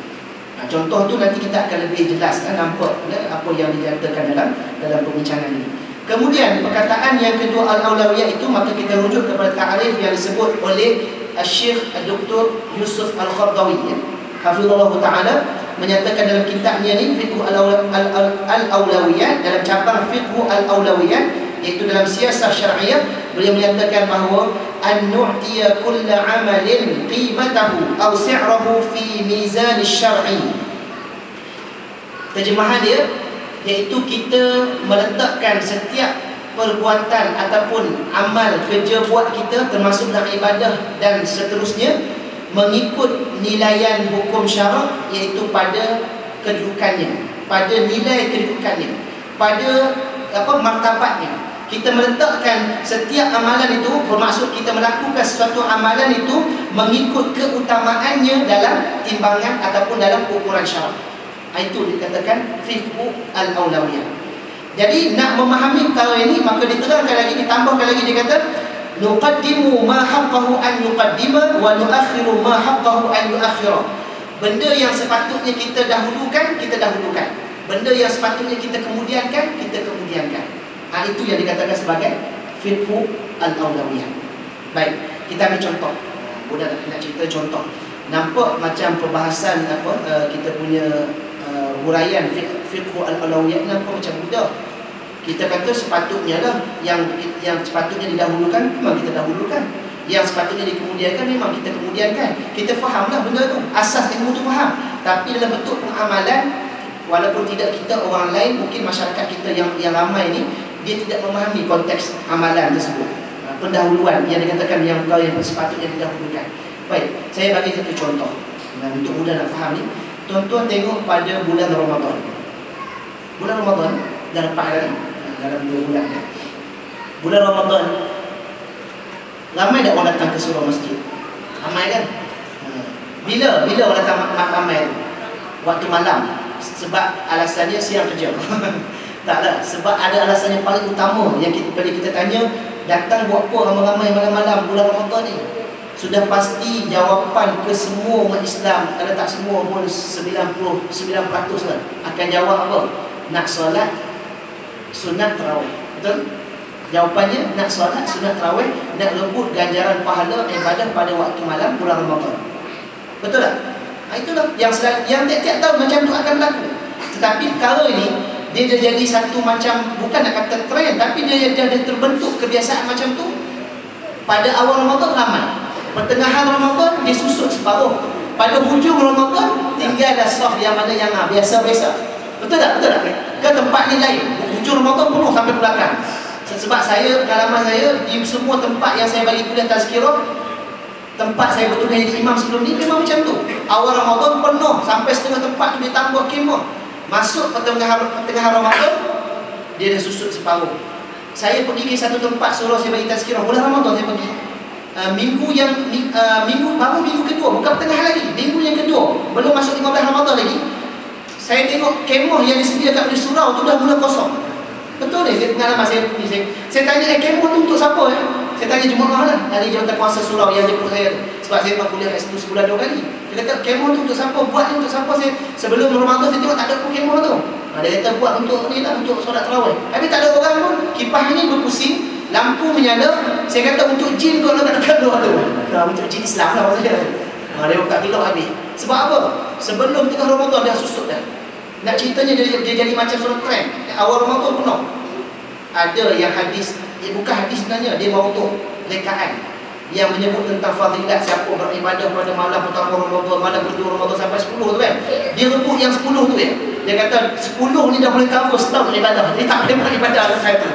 Contoh tu nanti kita akan lebih jelas nampak apa yang dinyatakan dalam perbincangan ini. Kemudian perkataan yang kedua al-aulawiyah itu, maka kita rujuk kepada ta'arif yang disebut oleh Syekh Dr. Yusuf Al-Qardawi, hafizallah ta'ala, menyatakan dalam kitabnya ni Fiqh al-Aulawiyah, dalam cabang Fiqh al-Aulawiyah, iaitu dalam siasah syar'iyah, beliau menyatakan bahawa an-nu'tiya kulla 'amalin qimatahu aw si'rahu fi mizan asy-syar'i. Terjemahan dia iaitu kita meletakkan setiap perbuatan ataupun amal kerja buat kita, termasuk dalam ibadah dan seterusnya, mengikut nilaian hukum syarak, iaitu pada kedudukannya, pada nilai kedudukannya, pada martabatnya. Kita meletakkan setiap amalan itu, bermaksud kita melakukan sesuatu amalan itu mengikut keutamaannya dalam timbangan ataupun dalam ukuran syarak. Itu dikatakan fiqhu al-aulawiyah. Jadi nak memahami perkara ini, maka diterangkan lagi, ditambahkan lagi, dia kata nuqaddimu ma haqqahu an yuqaddima wa nuakhiru ma haqqahu an yuakhira. Benda yang sepatutnya kita dahulukan, kita dahulukan. Benda yang sepatutnya kita kemudiankan, kita kemudiankan. Itu yang dikatakan sebagai fiqhu al-aulawiyah. Baik, kita ambil contoh. Mudah nak cerita contoh. Nampak macam perbahasan kita punya huraian fiqhu al-aulawiyah nampak macam mudah. Kita kata sepatutnya lah yang sepatutnya didahulukan memang kita dahulukan, yang sepatutnya dikemudiankan memang kita kemudiankan. Kita fahamlah benda tu, asas ilmu tu faham. Tapi dalam bentuk pengamalan, walaupun tidak kita, orang lain, mungkin masyarakat kita yang ramai ni, dia tidak memahami konteks amalan tersebut, pendahuluan yang dikatakan yang sepatutnya didahulukan. Baik, saya bagi satu contoh untuk mudah nak faham ni. Tuan-tuan tengok pada bulan Ramadan. Bulan Ramadan dah lepas dah ni, dalam 2 bulan. Bulan Ramadan, ramai tak orang datang ke surau masjid? Ramai kan? Bila orang datang ramai tu? Waktu malam. Sebab alasannya siang kerja. Taklah, sebab ada alasan yang paling utama yang kita tanya, datang buat apa ramai-ramai malam-malam bulan Ramadan ni? Sudah pasti jawapan ke semua umat Islam, kalau tak semua pun 99% lah, akan jawab apa? Nak solat sunat tarawih. Betul? Jawapannya nak solat sunat tarawih, nak rebut ganjaran pahala ibadah pada waktu malam bulan Ramadan. Betul tak? Itulah yang tiap-tiap tahun macam tu akan berlaku. Tetapi perkara ini dia dah jadi satu macam, bukan nak kata trend, tapi dia dah terbentuk kebiasaan macam tu. Pada awal Ramadan ramai, pertengahan Ramadan dia susut separuh, pada hujung Ramadan tinggal dah soft yang mana yang biasa-biasa. Betul tak? Betul tak? Ke tempat ni lain, hujung Ramadan penuh sampai belakang. Sebab pengalaman saya di semua tempat yang saya bagi kuliah tazkirah, tempat saya betul-betul jadi imam sebelum ni memang macam tu. Awal Ramadan penuh sampai setengah tempat tu ditambah khemah. Masuk pertengahan Ramadan dia dah susut separuh. Saya pergi ke satu tempat suruh saya bagi tazkirah bulan Ramadan. Saya pergi minggu kedua, bukan pertengahan lagi, minggu yang kedua, belum masuk 15 Ramadan lagi. Saya tengok kemah yang disediakan oleh surau tu dah mula kosong. Betul ni, pengalaman saya pergi. Saya tanya, kemah tu untuk siapa? Saya tanya jemaah lah, dari jawatan kuasa surau yang jemput saya. Sebab saya memang kuliah kat situ sebulan 2 kali. Dia kata, kemah tu untuk siapa? Buat ni untuk siapa? Sebelum Ramadan saya tengok tak ada pun kemah tu. Dia kata buat untuk ni lah, untuk solat tarawih. Tapi tak ada orang pun, kipas ni berpusing, lampu menyala. Saya kata untuk jin tu nak dekat luar tu. Untuk jin Islam lah maksudnya. Dia buka pilok habis. Sebab apa? Sebelum tengah Ramadan dah susut dah. Nak ceritanya dia jadi macam surat trend. Awal Ramadan penuh. Ada yang hadis, bukan hadis sebenarnya, dia mautu rekaan yang menyebut tentang fadilat siapa beribadah pada malam pertama Ramadan, malam kedua Ramadan sampai 10 tu kan. Dia rebut yang 10 tu ya. Dia kata 10 ni dah boleh cover setahun ibadah. Dia tak boleh beribadah lepas itu.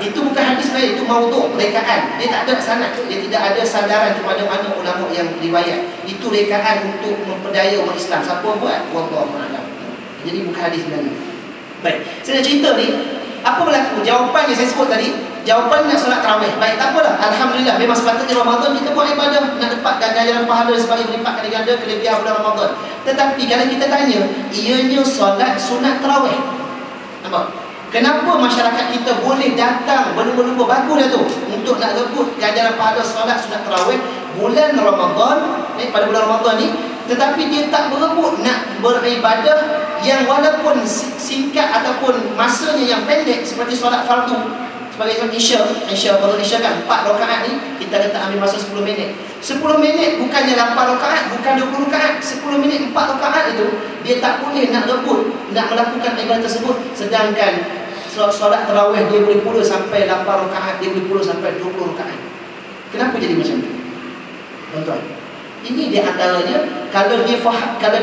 Itu bukan hadis lain, itu mautu rekaan. Dia tak ada sanad, dia tidak ada sandaran kepada mana ulama yang riwayat. Itu rekaan untuk memperdaya umat Islam. Siapa buat? Wallahu a'lam. Jadi bukan hadis sebenarnya. Baik, saya nak cerita ni, apa berlaku? Jawapan yang saya sebut tadi, jawapan nak solat tarawih. Baik, tak apalah. Alhamdulillah, memang sepatutnya Ramadan kita buat ibadah, nak dapat ganjaran pahala sebagai berlipat ganda kelebihan bulan Ramadan. Tetapi kalau kita tanya, ianya solat sunat tarawih. Nampak? Kenapa masyarakat kita boleh datang berlumba-lumba bagus dah tu untuk nak rebut ganjaran pahala solat sunat tarawih bulan Ramadan ni, pada bulan Ramadan ni, tetapi dia tak berebut nak beribadah yang walaupun singkat ataupun masanya yang pendek seperti solat fardu. Sebagai contoh Isya baru Isya kan 4 rakaat ni kita kata ambil masa 10 minit. 10 minit bukannya 8 rakaat, bukan 20 rakaat. 10 minit 4 rakaat itu dia tak boleh nak rebut nak melakukan ibadah tersebut, sedangkan solat tarawih dia boleh pula sampai 8 rakaat, dia boleh pula sampai 20 rakaat. Kenapa jadi macam tu? Tuan-tuan, ini dia antaranya kalau dia faham, kalau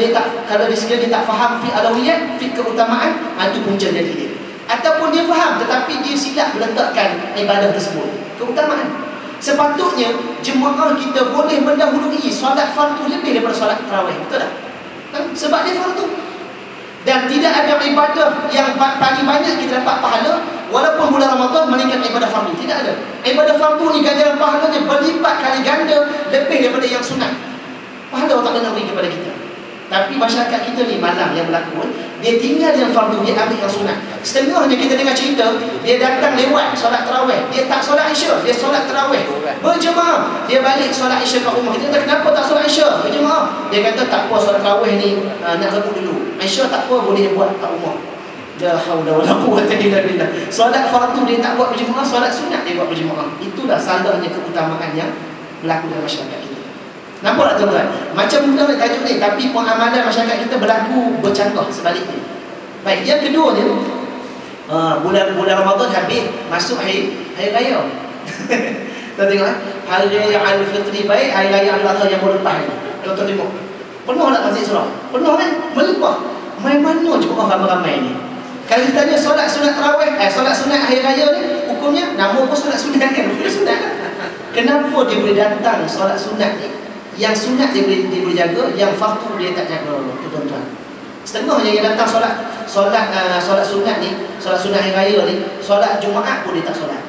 dia sekiranya dia tak faham fi alawiyat, fi keutamaan, itu punca jadi dia. Ataupun dia faham tetapi dia silap meletakkan ibadah tersebut keutamaan. Sepatutnya jemaah kita boleh mendahului solat fardu lebih daripada solat tarawih. Betul tak? Sebab dia fardu. Dan tidak ada ibadah yang paling banyak kita dapat pahala walaupun bulan Ramadan melainkan ibadah fardu. Tidak ada. Ibadah fardu ni ganjaran pahalanya berlipat kali ganda lebih daripada yang sunat. Pahala Allah Ta'ala beri kepada kita. Tapi masyarakat kita ni malam yang berlaku, dia tinggal yang fardu, dia ambil yang sunat. Setengahnya kita dengar cerita, dia datang lewat solat tarawih, dia tak solat Isya, dia solat tarawih berjemaah. Dia balik solat Isya kat rumah. Kita kata, kenapa tak solat Isya berjemaah? Dia kata, tak apa, solat tarawih ni nak rebut dulu. Isya tak apa, boleh buat kat rumah. La haula wala quwwata illa billah. Solat fardu dia tak buat berjemaah, solat sunat dia buat berjemaah. Itulah salahnya keutamaan yang berlaku dalam masyarakat kita. Nampak tak tuan-tuan? Macam mudah nak tajuk ni, tapi muamalah masyarakat kita berlaku bercanggah sebaliknya. Baik, yang kedua ni, bulan Ramadan habis, masuk hari raya. Kita tengok hari raya Aidilfitri baik, hari raya Aidil Adha yang baru lepas ni. Tuan-tuan tengok. Penuh tak masjid surau? Penuh kan? Melimpah. Main mana jemaah ramai-ramai ni? Kalau kita tanya solat sunat tarawih, solat sunat hari raya ni, hukumnya nama pun solat sunat kan? Sunat. Kenapa dia boleh datang solat sunat ni? Yang sunat dia boleh jaga, yang fardu dia tak jaga, tuan-tuan. Setengahnya yang datang solat sunat ni, solat sunat hari raya ni, solat Jumaat pun dia tak solat.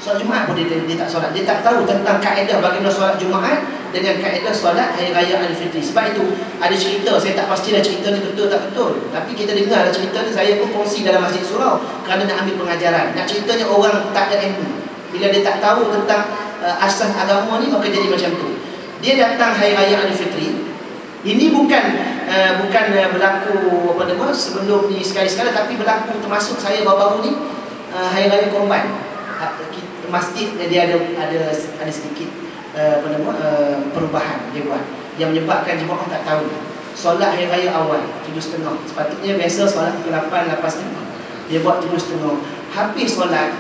Solat Jumaat pun dia tak solat. Dia tak tahu tentang kaedah bagaimana solat Jumaat dengan kaedah solat hari raya Aidilfitri. Sebab itu ada cerita, saya tak pastilah cerita ni betul tak betul, tapi kita dengar ada cerita ni, saya pun kongsi dalam masjid surau kerana nak ambil pengajaran. Nak ceritanya orang tak ada ilmu, bila dia tak tahu tentang asas agama ni, maka jadi macam tu. Dia datang hari raya Aidilfitri. Ini bukan berlaku apa nama sebelum ni sekali-sekala, tapi berlaku termasuk saya baru-baru ni hari raya Korban. Masjid dia ada sedikit perubahan dia buat yang menyebabkan jemaah tak tahu. Solat hari raya awal 7.30. Sepatutnya biasa solat pukul 8 lepas ni. Dia buat 7.30. Habis solat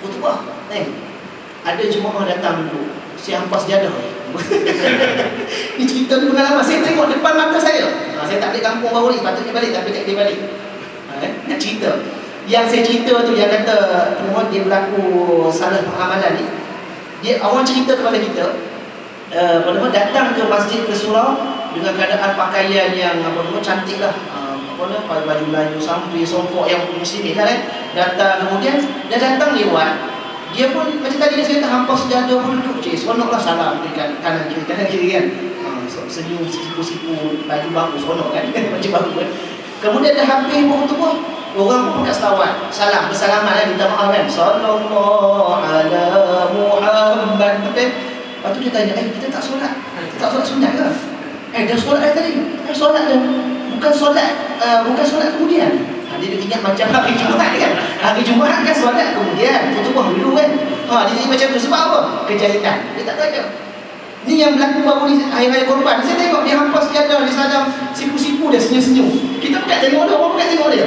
khutbah. Ada jemaah datang dulu. Saya hampas sejadah. Ini cerita ni pengalaman. Saya tengok depan mata saya. Saya tak balik kampung baru ni. Sepatutnya balik, tapi tak boleh balik. Nak cerita. Yang saya cerita tu, yang kata dia berlaku salah amalan ni, dia awal cerita kepada kita, datang ke masjid, ke surau dengan keadaan pakaian yang cantik lah, baju Melayu, sampai songkok yang muslimin lah kan. Datang, kemudian dia datang lewat. Dia pun macam tadi dia cerita, hampas sejadah pun duduk. Seronok lah salam berikan kanan kiri kan. Senyum, sipu-sipu, baju baru, seronok kan. Baju baru kan. Kemudian dah habis pun tu pun, orang pun pakai selawat, salam, bersalaman kan, minta maaf kan. Sallallahu ala Muhammad. Betul? Lepas tu dia tanya, kita tak solat? Kita tak solat sunat ke? Dah solat dah tadi. Solat dah. Bukan solat kemudian. Dia ingat macam hari Jumaat kan. Hari Jumaat kan solat kemudian khutbah dulu kan. Dia jadi macam tu. Sebab apa? Kejahilan. Dia tak tahu. Ni yang berlaku baru ni hari raya Korban. Saya tengok dia hampas sejadah, dia salam, sipu-sipu dia, senyum-senyum. Kita bukan tengok dia, orang bukan tengok dia.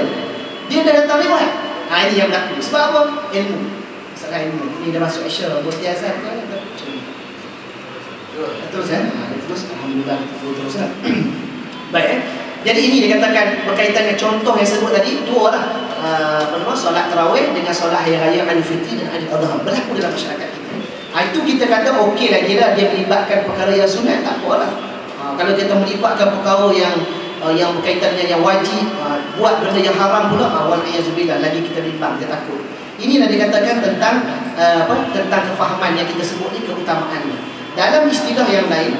Dia dah datang lewat. Ini yang berlaku. Sebab apa? Ilmu. Masalah ilmu. Ni dah masuk Aisyah, buat tiazan kan. Terus kan? Terus alhamdulillah terus kan. Baik Jadi ini dikatakan berkaitan dengan contoh yang sebut tadi, dua lah. Solat tarawih dengan solat hari raya Aidilfitri dan Aidil Adha berlaku dalam masyarakat kita. Itu kita kata okey lah, dia melibatkan perkara yang sunat, tak apalah. Kalau kita melibatkan perkara yang berkaitan dengan yang wajib, buat benda yang haram pula, wal-iyazubillah, lagi kita bimbang, kita takut. Inilah dikatakan tentang tentang kefahaman yang kita sebut ni, keutamaannya. Dalam istilah yang lain,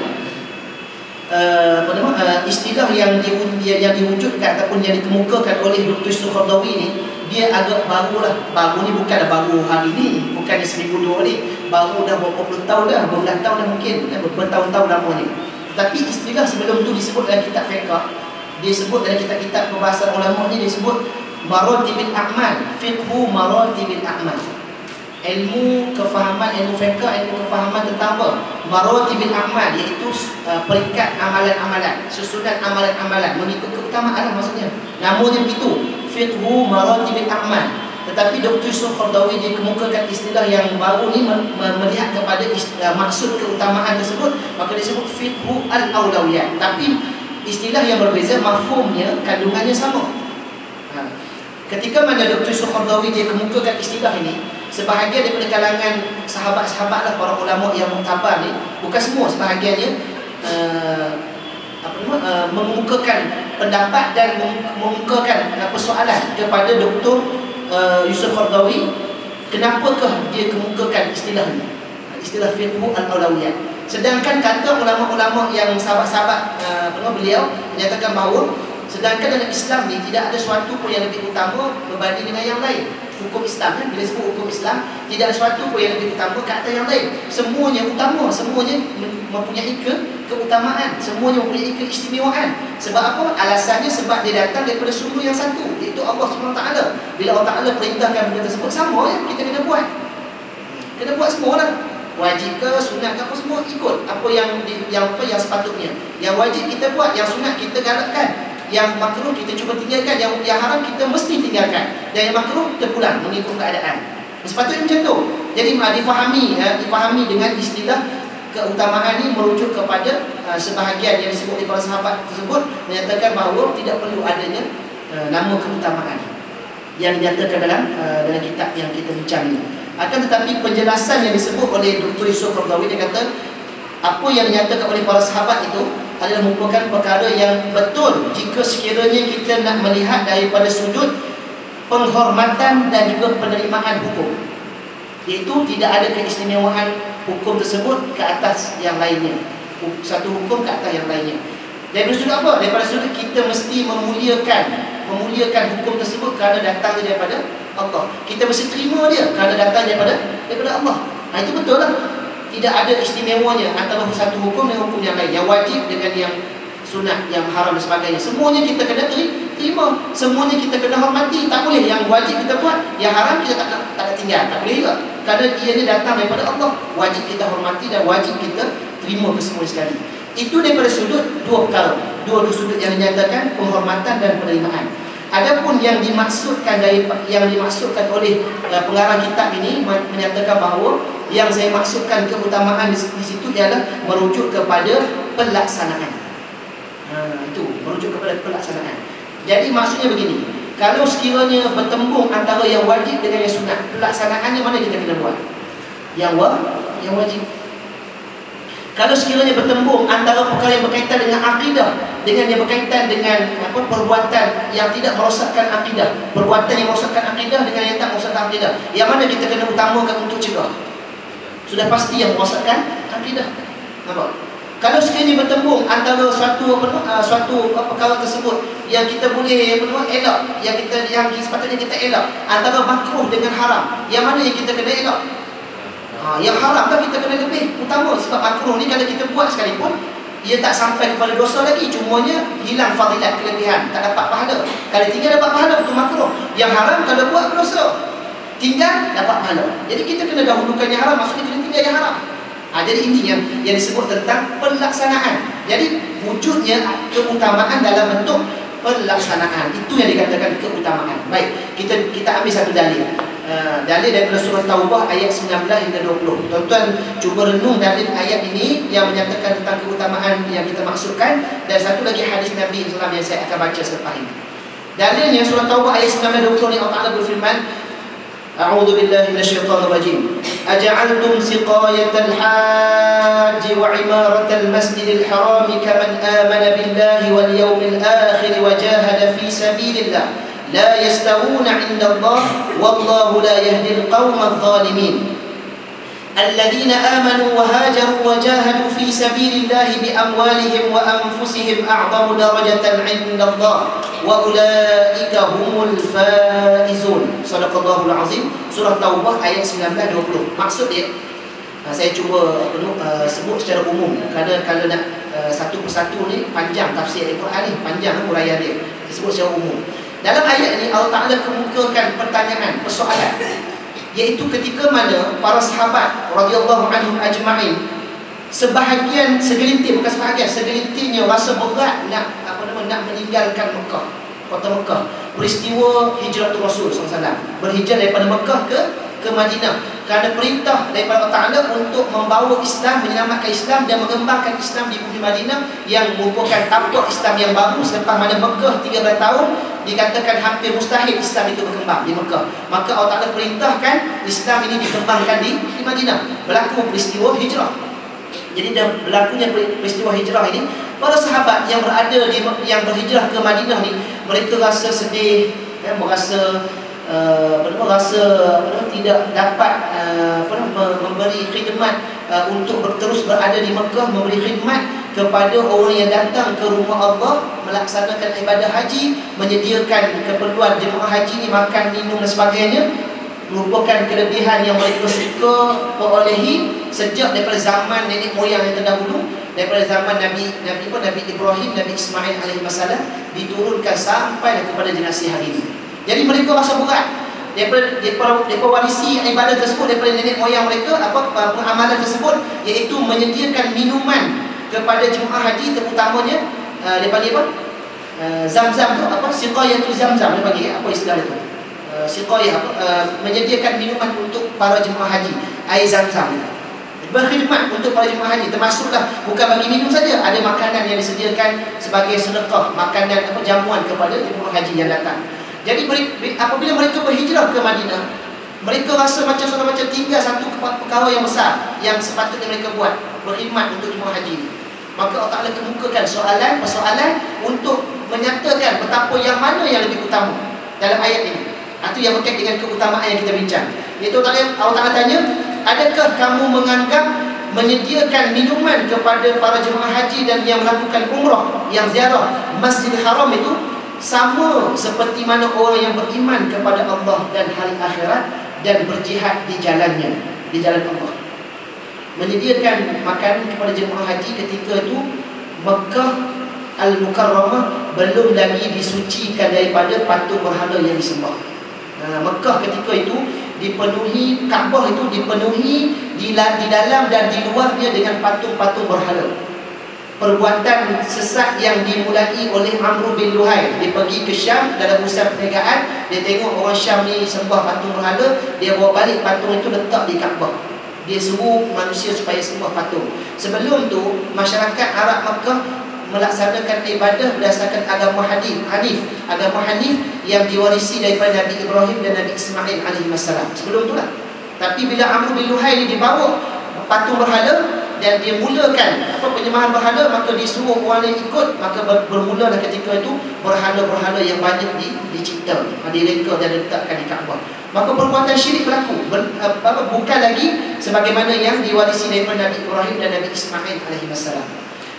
istilah yang diwujudkan ataupun yang dikemukakan oleh Dr. Yusuf Qaradawi ni, dia agak baru lah. Baru ni bukan baru hari ni, bukan seminggu dua ni, baru dah berapa puluh tahun dah, berbelas tahun dah mungkin, bertahun-tahun lama ni. Tapi istilah sebelum tu disebut dalam kitab fiqh, dia sebut dalam kitab-kitab perbahasan ulama ni, dia sebut maratibil a'mal, fiqhu maratibil a'mal. Ilmu kefahaman, ilmu fiqh, ilmu kefahaman tentang apa? Maratibil a'mal, iaitu peringkat amalan-amalan, susunan amalan-amalan mengikut keutamaan lah maksudnya. Namanya begitu, fiqhu maratibil a'mal. Tetapi Dr. Yusuf Qaradawi dia kemukakan istilah yang baru ni melihat kepada maksud keutamaan tersebut, maka disebut fiqhu al-awlawiyat. Tapi istilah yang berbeza, mafhumnya, kandungannya sama. Ketika mana Dr. Yusuf Qaradawi dia kemukakan istilah ini, sebahagian daripada kalangan sahabat-sahabat lah, para ulama yang muktabar ni, bukan semua, sebahagiannya mengemukakan pendapat dan mengemukakan persoalan kepada Dr. Yusuf Qaradawi, kenapakah dia kemukakan istilah ni, istilah fiqh al-aulawiyat. Sedangkan kata ulama-ulama yang sahabat-sahabat beliau menyatakan bahawa sedangkan dalam Islam ni tidak ada sesuatu pun yang lebih utama berbanding dengan yang lain. Hukum Islam kan, bila sebut hukum Islam, tidak ada sesuatu pun yang lebih utama ke atas yang lain. Semuanya utama, semuanya mempunyai keutamaan, semuanya mempunyai keistimewaan. Sebab apa? Alasannya sebab dia datang daripada sumber yang satu, iaitu Allah SWT. Bila Allah Ta'ala perintahkan benda tersebut, sama ya, kita kena buat. Kena buat semua lah. Wajib ke, sunat ke, apa semua ikut apa yang sepatutnya. Yang wajib kita buat, yang sunat kita galakkan, yang makruh kita cuba tinggalkan, yang haram kita mesti tinggalkan, dan yang makruh kita pulang mengikut keadaan. Sepatutnya macam tu. Jadi difahami dengan istilah keutamaan ini merujuk kepada sebahagian yang disebut oleh para sahabat tersebut menyatakan bahawa tidak perlu adanya nama keutamaan yang dinyatakan dalam kitab yang kita bincang ini. Akan tetapi penjelasan yang disebut oleh Dr. Yusuf Qaradawi, dia kata apa yang dinyatakan oleh para sahabat itu adalah merupakan perkara yang betul jika sekiranya kita nak melihat daripada sudut penghormatan dan juga penerimaan hukum, iaitu tidak ada keistimewaan hukum tersebut ke atas yang lainnya, satu hukum ke atas yang lainnya. Daripada sudut apa? Daripada sudut kita mesti memuliakan hukum tersebut kerana datang daripada Allah. Kita mesti terima dia kerana datang daripada Allah. Itu betul lah. Tidak ada istimewanya antara satu hukum dengan hukum yang lain, yang wajib dengan yang sunat, yang haram dan sebagainya. Semuanya kita kena terima, semuanya kita kena hormati. Tak boleh yang wajib kita buat, yang haram kita tak nak tinggal, tak boleh juga. Kerana ianya datang daripada Allah, wajib kita hormati dan wajib kita terima kesemua sekali. Itu daripada sudut dua perkara, dua sudut yang dinyatakan penghormatan dan penerimaan. Adapun yang dimaksudkan oleh pengarang kitab ini menyatakan bahawa yang saya maksudkan keutamaan di situ ialah merujuk kepada pelaksanaan. Itu merujuk kepada pelaksanaan. Jadi maksudnya begini, kalau sekiranya bertembung antara yang wajib dengan yang sunat, pelaksanaannya mana kita kena buat? Yang wajib. Kalau sekiranya bertembung antara perkara yang berkaitan dengan akidah dengan yang berkaitan dengan perbuatan yang tidak merosakkan akidah, perbuatan yang merosakkan akidah dengan yang tak merosakkan akidah, yang mana kita kena utamakan untuk cegah? Sudah pasti yang merosakkan akidah. Nampak? Kalau sekiranya bertembung antara suatu perkara tersebut yang kita boleh elak, yang sepatutnya kita elak, antara makruh dengan haram, yang mana yang kita kena elak? Yang haram kan kita kena lebih utama, sebab makruh ni kalau kita buat sekalipun ia tak sampai kepada dosa lagi, cumanya hilang fadilat, kelebihan, tak dapat pahala. Kalau tinggal dapat pahala, itu makruh. Yang haram kalau buat dosa, tinggal dapat pahala. Jadi kita kena dahulukan yang haram, maksudnya kena tinggal yang haram. Jadi ini yang disebut tentang pelaksanaan. Jadi wujudnya keutamaan dalam bentuk pelaksanaan. Itu yang dikatakan keutamaan. Baik, kita ambil satu dalil. Dalil daripada surah Taubah ayat 19 hingga 20. Tuan-tuan cuba renung dalil ayat ini yang menyatakan tentang keutamaan yang kita maksudkan, dan satu lagi hadis Nabi SAW yang saya akan baca selepas ini. Dalilnya surah Taubah ayat 19 20 ni Allah Ta'ala berfirman, A'udzu billahi minasyaitonir rajim. Aja'altum siqayatal hajj wa imaratal masjidil haram kaman amana billahi wal yawmil akhir wa jahada fi sabilillah la yastawuna 'inda Allah wallahu la yahdil qaumadh dhalimin. الذين آمنوا وهاجروا وجاهدوا في سبيل الله بأموالهم وأنفسهم أعظم درجة عند الله وأولئك هم الفائزون. صدق الله العظيم. Surah Taubah ayat 19-20. Maksud dia, saya cuba sebut secara umum, kerana kalau nak satu persatu ni panjang tafsir Al-Quran ni, panjang huraian dia. Disebut secara umum. Dalam ayat ini Allah Ta'ala kemukakan pertanyaan, persoalan, iaitu ketika mana para sahabat radhiyallahu anhum ajma'in, sebahagian, segelintir, bukan sebahagian, segelintirnya rasa berat nak meninggalkan Mekah, kota Mekah. Peristiwa hijratul Rasul SAW, berhijrah daripada Mekah ke Madinah, kerana perintah daripada Allah Ta'ala untuk membawa Islam, menyelamatkan Islam dan mengembangkan Islam di bumi Madinah yang merupakan tapak Islam yang baru selepas mana Mekah 13 tahun dikatakan hampir mustahil Islam itu berkembang di Mekah. Maka Allah Ta'ala perintahkan Islam ini dikembangkan di Madinah. Berlaku peristiwa hijrah. Jadi dah berlakunya peristiwa hijrah ini, para sahabat yang berada yang berhijrah ke Madinah ni, mereka rasa sedih, merasa tidak dapat memberi khidmat untuk terus berada di Mekah, memberi khidmat kepada orang yang datang ke rumah Allah melaksanakan ibadah haji, menyediakan keperluan jemaah haji ni, makan, minum dan sebagainya, merupakan kelebihan yang mereka suka perolehi sejak daripada zaman nenek moyang yang terdahulu, daripada zaman Nabi Ibrahim, Nabi Ismail alaihissalam, diturunkan sampai kepada generasi hari ini. Jadi mereka rasa berat daripada warisi ibadah tersebut daripada nenek moyang mereka, amalan tersebut, iaitu menyediakan minuman kepada jemaah haji, terutamanya dia panggil apa? Zam-zam tu apa? Siqayatul Zam-zam dia panggil, apa istilah itu? Siqayah, menyediakan minuman untuk para jemaah haji, air Zam-zam. Berkhidmat untuk para jemaah haji, termasuklah bukan bagi minum saja, ada makanan yang disediakan sebagai sedekah, makanan jamuan kepada jemaah haji yang datang. Jadi apabila mereka berhijrah ke Madinah, mereka rasa macam tinggal satu perkara yang besar yang sepatutnya mereka buat, berkhidmat untuk jemaah haji. Maka Allah Ta'ala kemukakan persoalan untuk menyatakan betapa yang mana yang lebih utama dalam ayat ini. Itu yang berkait dengan keutamaan yang kita bincang. Iaitu Allah Ta'ala tanya, adakah kamu menganggap menyediakan minuman kepada para jemaah haji dan yang melakukan umrah, yang ziarah Masjidil Haram itu sama seperti mana orang yang beriman kepada Allah dan hari akhirat dan berjihad di jalannya, di jalan Allah? Menyediakan makanan kepada jemaah haji ketika itu Mekah Al-Mukarramah belum lagi disucikan daripada patung berhala yang disembah. Mekah ketika itu dipenuhi, Kaabah itu dipenuhi di dalam dan di luarnya dengan patung-patung berhala. Perbuatan sesat yang dimulai oleh Amr bin Luhai. Dia pergi ke Syam dalam usaha perniagaan, dia tengok orang Syam ni sembah patung berhala, dia bawa balik patung itu letak di Kaabah. Dia suruh manusia supaya sembah patung. Sebelum tu masyarakat Arab Mekah melaksanakan ibadah berdasarkan agama Hanif, agama Hanif yang diwarisi daripada Nabi Ibrahim dan Nabi Ismail alaihissalam. Sebelum itulah. Tapi bila Amr bin Luhai ni dibawa patung berhala dan dia mulakan penyembahan berhala, maka disuruh orang yang ikut, maka bermulalah ketika itu berhala-berhala yang banyak dicipta, direka dan diletakkan di Kaabah. Maka perbuatan syirik berlaku, bukan lagi sebagaimana yang diwarisi daripada Nabi Ibrahim dan Nabi Ismail alaihissalam.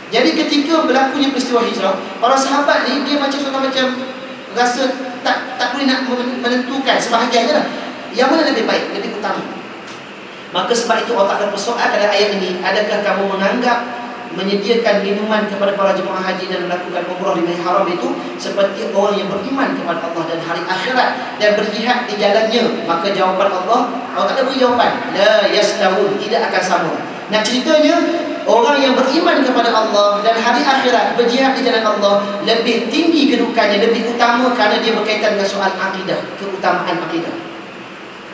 Jadi ketika berlakunya peristiwa hijrah, para sahabat ni dia macam rasa tak boleh nak menentukan, sebahagiannya lah yang mana lebih baik, lebih utama. Maka sebab itu Allah akan bersoal pada ayat ini, adakah kamu menganggap menyediakan minuman kepada para jemaah haji dan melakukan umrah di Masjidil Haram itu seperti orang yang beriman kepada Allah dan hari akhirat dan berjihad di jalannya? Maka jawapan Allah tak ada beri jawapan, la yastawun, tidak akan sama. Nak ceritanya, orang yang beriman kepada Allah dan hari akhirat, berjihad di jalan Allah, lebih tinggi kedudukannya, lebih utama kerana dia berkaitan dengan soal akidah, keutamaan akidah.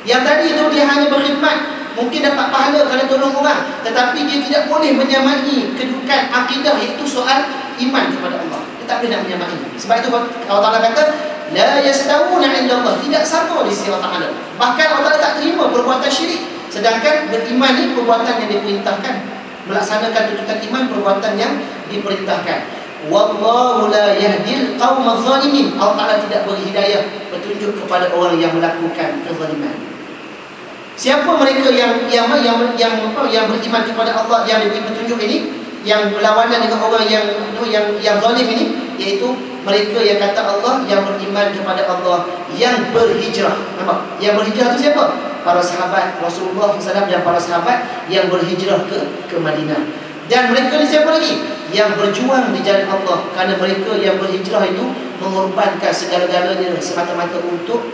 Yang tadi itu dia hanya berkhidmat, mungkin dapat pahala kerana tolong orang, tetapi dia tidak boleh menyamai kedudukan akidah, iaitu soal iman kepada Allah. Dia tak boleh nak menyamai. Sebab itu Allah Ta'ala kata, la yastawuna indallah, tidak sama di sisi Allah Ta'ala. Bahkan Allah Ta'ala tak terima perbuatan syirik. Sedangkan beriman ni perbuatan yang diperintahkan, melaksanakan tuntutan iman perbuatan yang diperintahkan. Wallahu la yahdil qaumadz zalimin. Allah Ta'ala tidak beri hidayah, petunjuk kepada orang yang melakukan kezaliman. Siapa mereka yang beriman kepada Allah, yang diberi petunjuk ini, yang berlawanan dengan orang yang zalim ini, iaitu mereka yang kata Allah, yang beriman kepada Allah, yang berhijrah. Nampak? Yang berhijrah itu siapa? Para sahabat Rasulullah SAW dan para sahabat yang berhijrah ke Madinah. Dan mereka ni siapa lagi? Yang berjuang di jalan Allah. Kerana mereka yang berhijrah itu mengorbankan segala-galanya semata-mata untuk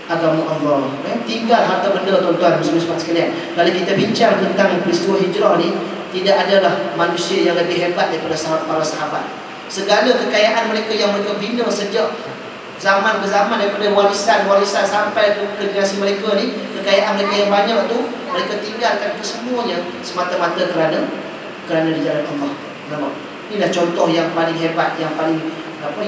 agama Allah. Tinggal harta benda, tuan-tuan muslim-muslimat sekalian. Kalau kita bincang tentang peristiwa hijrah ni, tidak adalah manusia yang lebih hebat daripada para sahabat. Segala kekayaan mereka yang mereka bina sejak zaman ke zaman, daripada warisan sampai ke generasi mereka ni, kekayaan mereka yang banyak tu mereka tinggalkan kesemuanya semata-mata kerana di jalan Allah. Nampak? Inilah contoh yang paling hebat, yang paling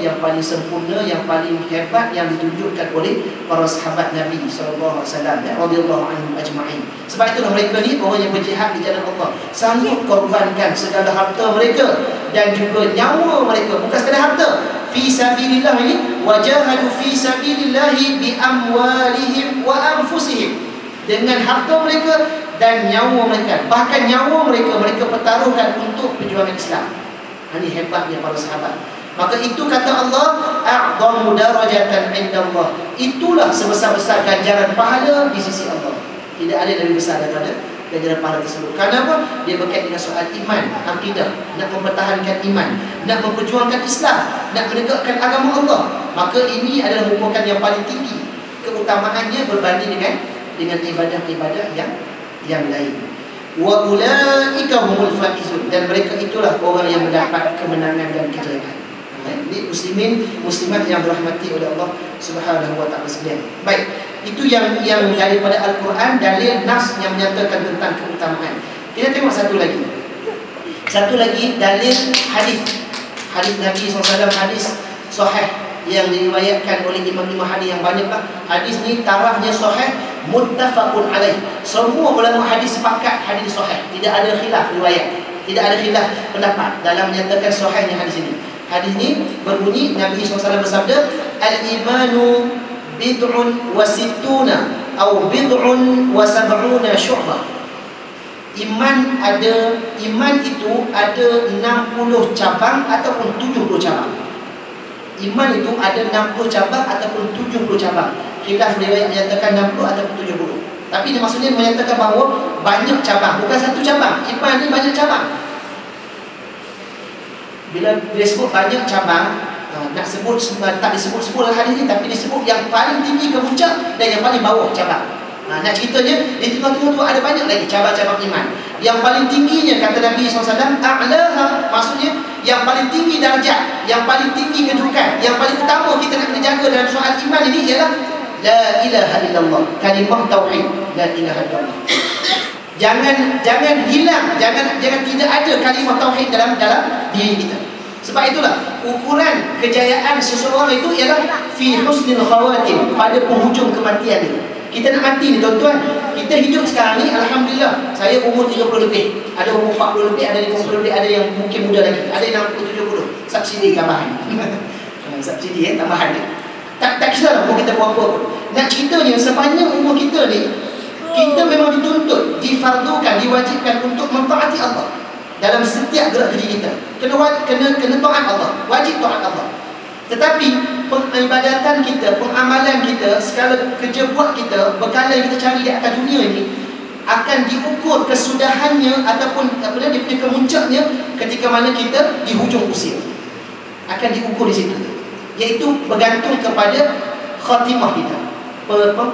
yang paling sempurna, yang paling hebat yang ditunjukkan oleh para sahabat Nabi sallallahu alaihi wasallam radhiyallahu anhum ajma'in. Sebab itulah mereka ni orang yang berjihad di jalan Allah, sanggup korbankan segala harta mereka dan juga nyawa mereka, bukan sekadar harta, fi sabilillah ini, wajahadu fi sabilillah bi amwalihim wa anfusihim, dengan harta mereka dan nyawa mereka, bahkan nyawa mereka pertaruhkan untuk perjuangan Islam. Ini hebatnya para sahabat. Maka itu kata Allah, a'zamu darajatan indallah, itulah sebesar-besar ganjaran pahala di sisi Allah. Tidak ada yang lebih besar daripada ganjaran pahala tersebut. Kenapa? Dia berkait dengan soal iman, akidah, nak mempertahankan iman, nak memperjuangkan Islam, nak menegakkan agama Allah. Maka ini adalah merupakan yang paling tinggi keutamaannya berbanding dengan ibadah-ibadah yang lain. Wa ulaika humul faizun, dan mereka itulah orang yang mendapat kemenangan dan kejayaan. Ini muslimin muslimat yang dirahmati oleh Allah Subhanahu wa taala sekalian. Baik, itu yang daripada Al-Quran, dalil nas yang menyatakan tentang keutamaan. Kita tengok satu lagi dalil hadis Nabi SAW, hadis sahih yang diriwayatkan oleh imam-imam hadis yang banyak. Hadis ni tarafnya sahih, muttafaqun alaih. Semua ulama hadis sepakat hadis sahih, tidak ada khilaf riwayat, tidak ada khilaf pendapat dalam menyatakan sahihnya hadis ini. Hadis ini berbunyi, Nabi SAW bersabda, al-imanu bid'un wa sittuna atau bid'un wa sab'una syu'bah. Iman itu ada 60 cabang ataupun 70 cabang. Iman itu ada 60 cabang ataupun 70 cabang. Khilaf riwayat menyatakan 60 ataupun 70. Tapi ini maksudnya menyatakan bahawa banyak cabang, bukan satu cabang. Iman ini banyak cabang. Bila disebut banyak cabang, nak sebut tak disebut dalam hadis ini, tapi disebut yang paling tinggi ke puncak dan yang paling bawah cabang. Nak ceritanya di tengah-tengah tu ada banyak lagi cabang-cabang iman. Yang paling tingginya kata Nabi SAW, a'laha, maksudnya yang paling tinggi darjat, yang paling tinggi kedudukan, yang paling utama kita nak kena jaga dalam soal iman ini ialah la ilaha illallah, kalimah tauhid, la ilaha illallah. Jangan hilang, jangan tidak ada kalimah tauhid dalam diri kita. Sebab itulah ukuran kejayaan seseorang itu ialah fi husnil khawatim, pada penghujung kematian dia. Kita nak mati ni tuan-tuan, kita hidup sekarang ni alhamdulillah, saya umur 30 lebih, ada umur 40 lebih, ada 50 lebih, ada yang mungkin muda lagi, ada yang 60-70, subsidi tambahan. Subsidi tambahan ni. Tak kisahlah umur kita berapa pun. Nak ceritanya sepanjang umur kita ni, kita memang dituntut, difardukan, diwajibkan untuk mentaati Allah dalam setiap gerak kerja kita. Kena taat Allah, wajib taat Allah. Tetapi peribadatan kita, pengamalan kita, segala kerja buat kita, bekal yang kita cari di atas dunia ini akan diukur kesudahannya ataupun dia punya kemuncaknya ketika mana kita di hujung usia. Akan diukur di situ, iaitu bergantung kepada khatimah kita,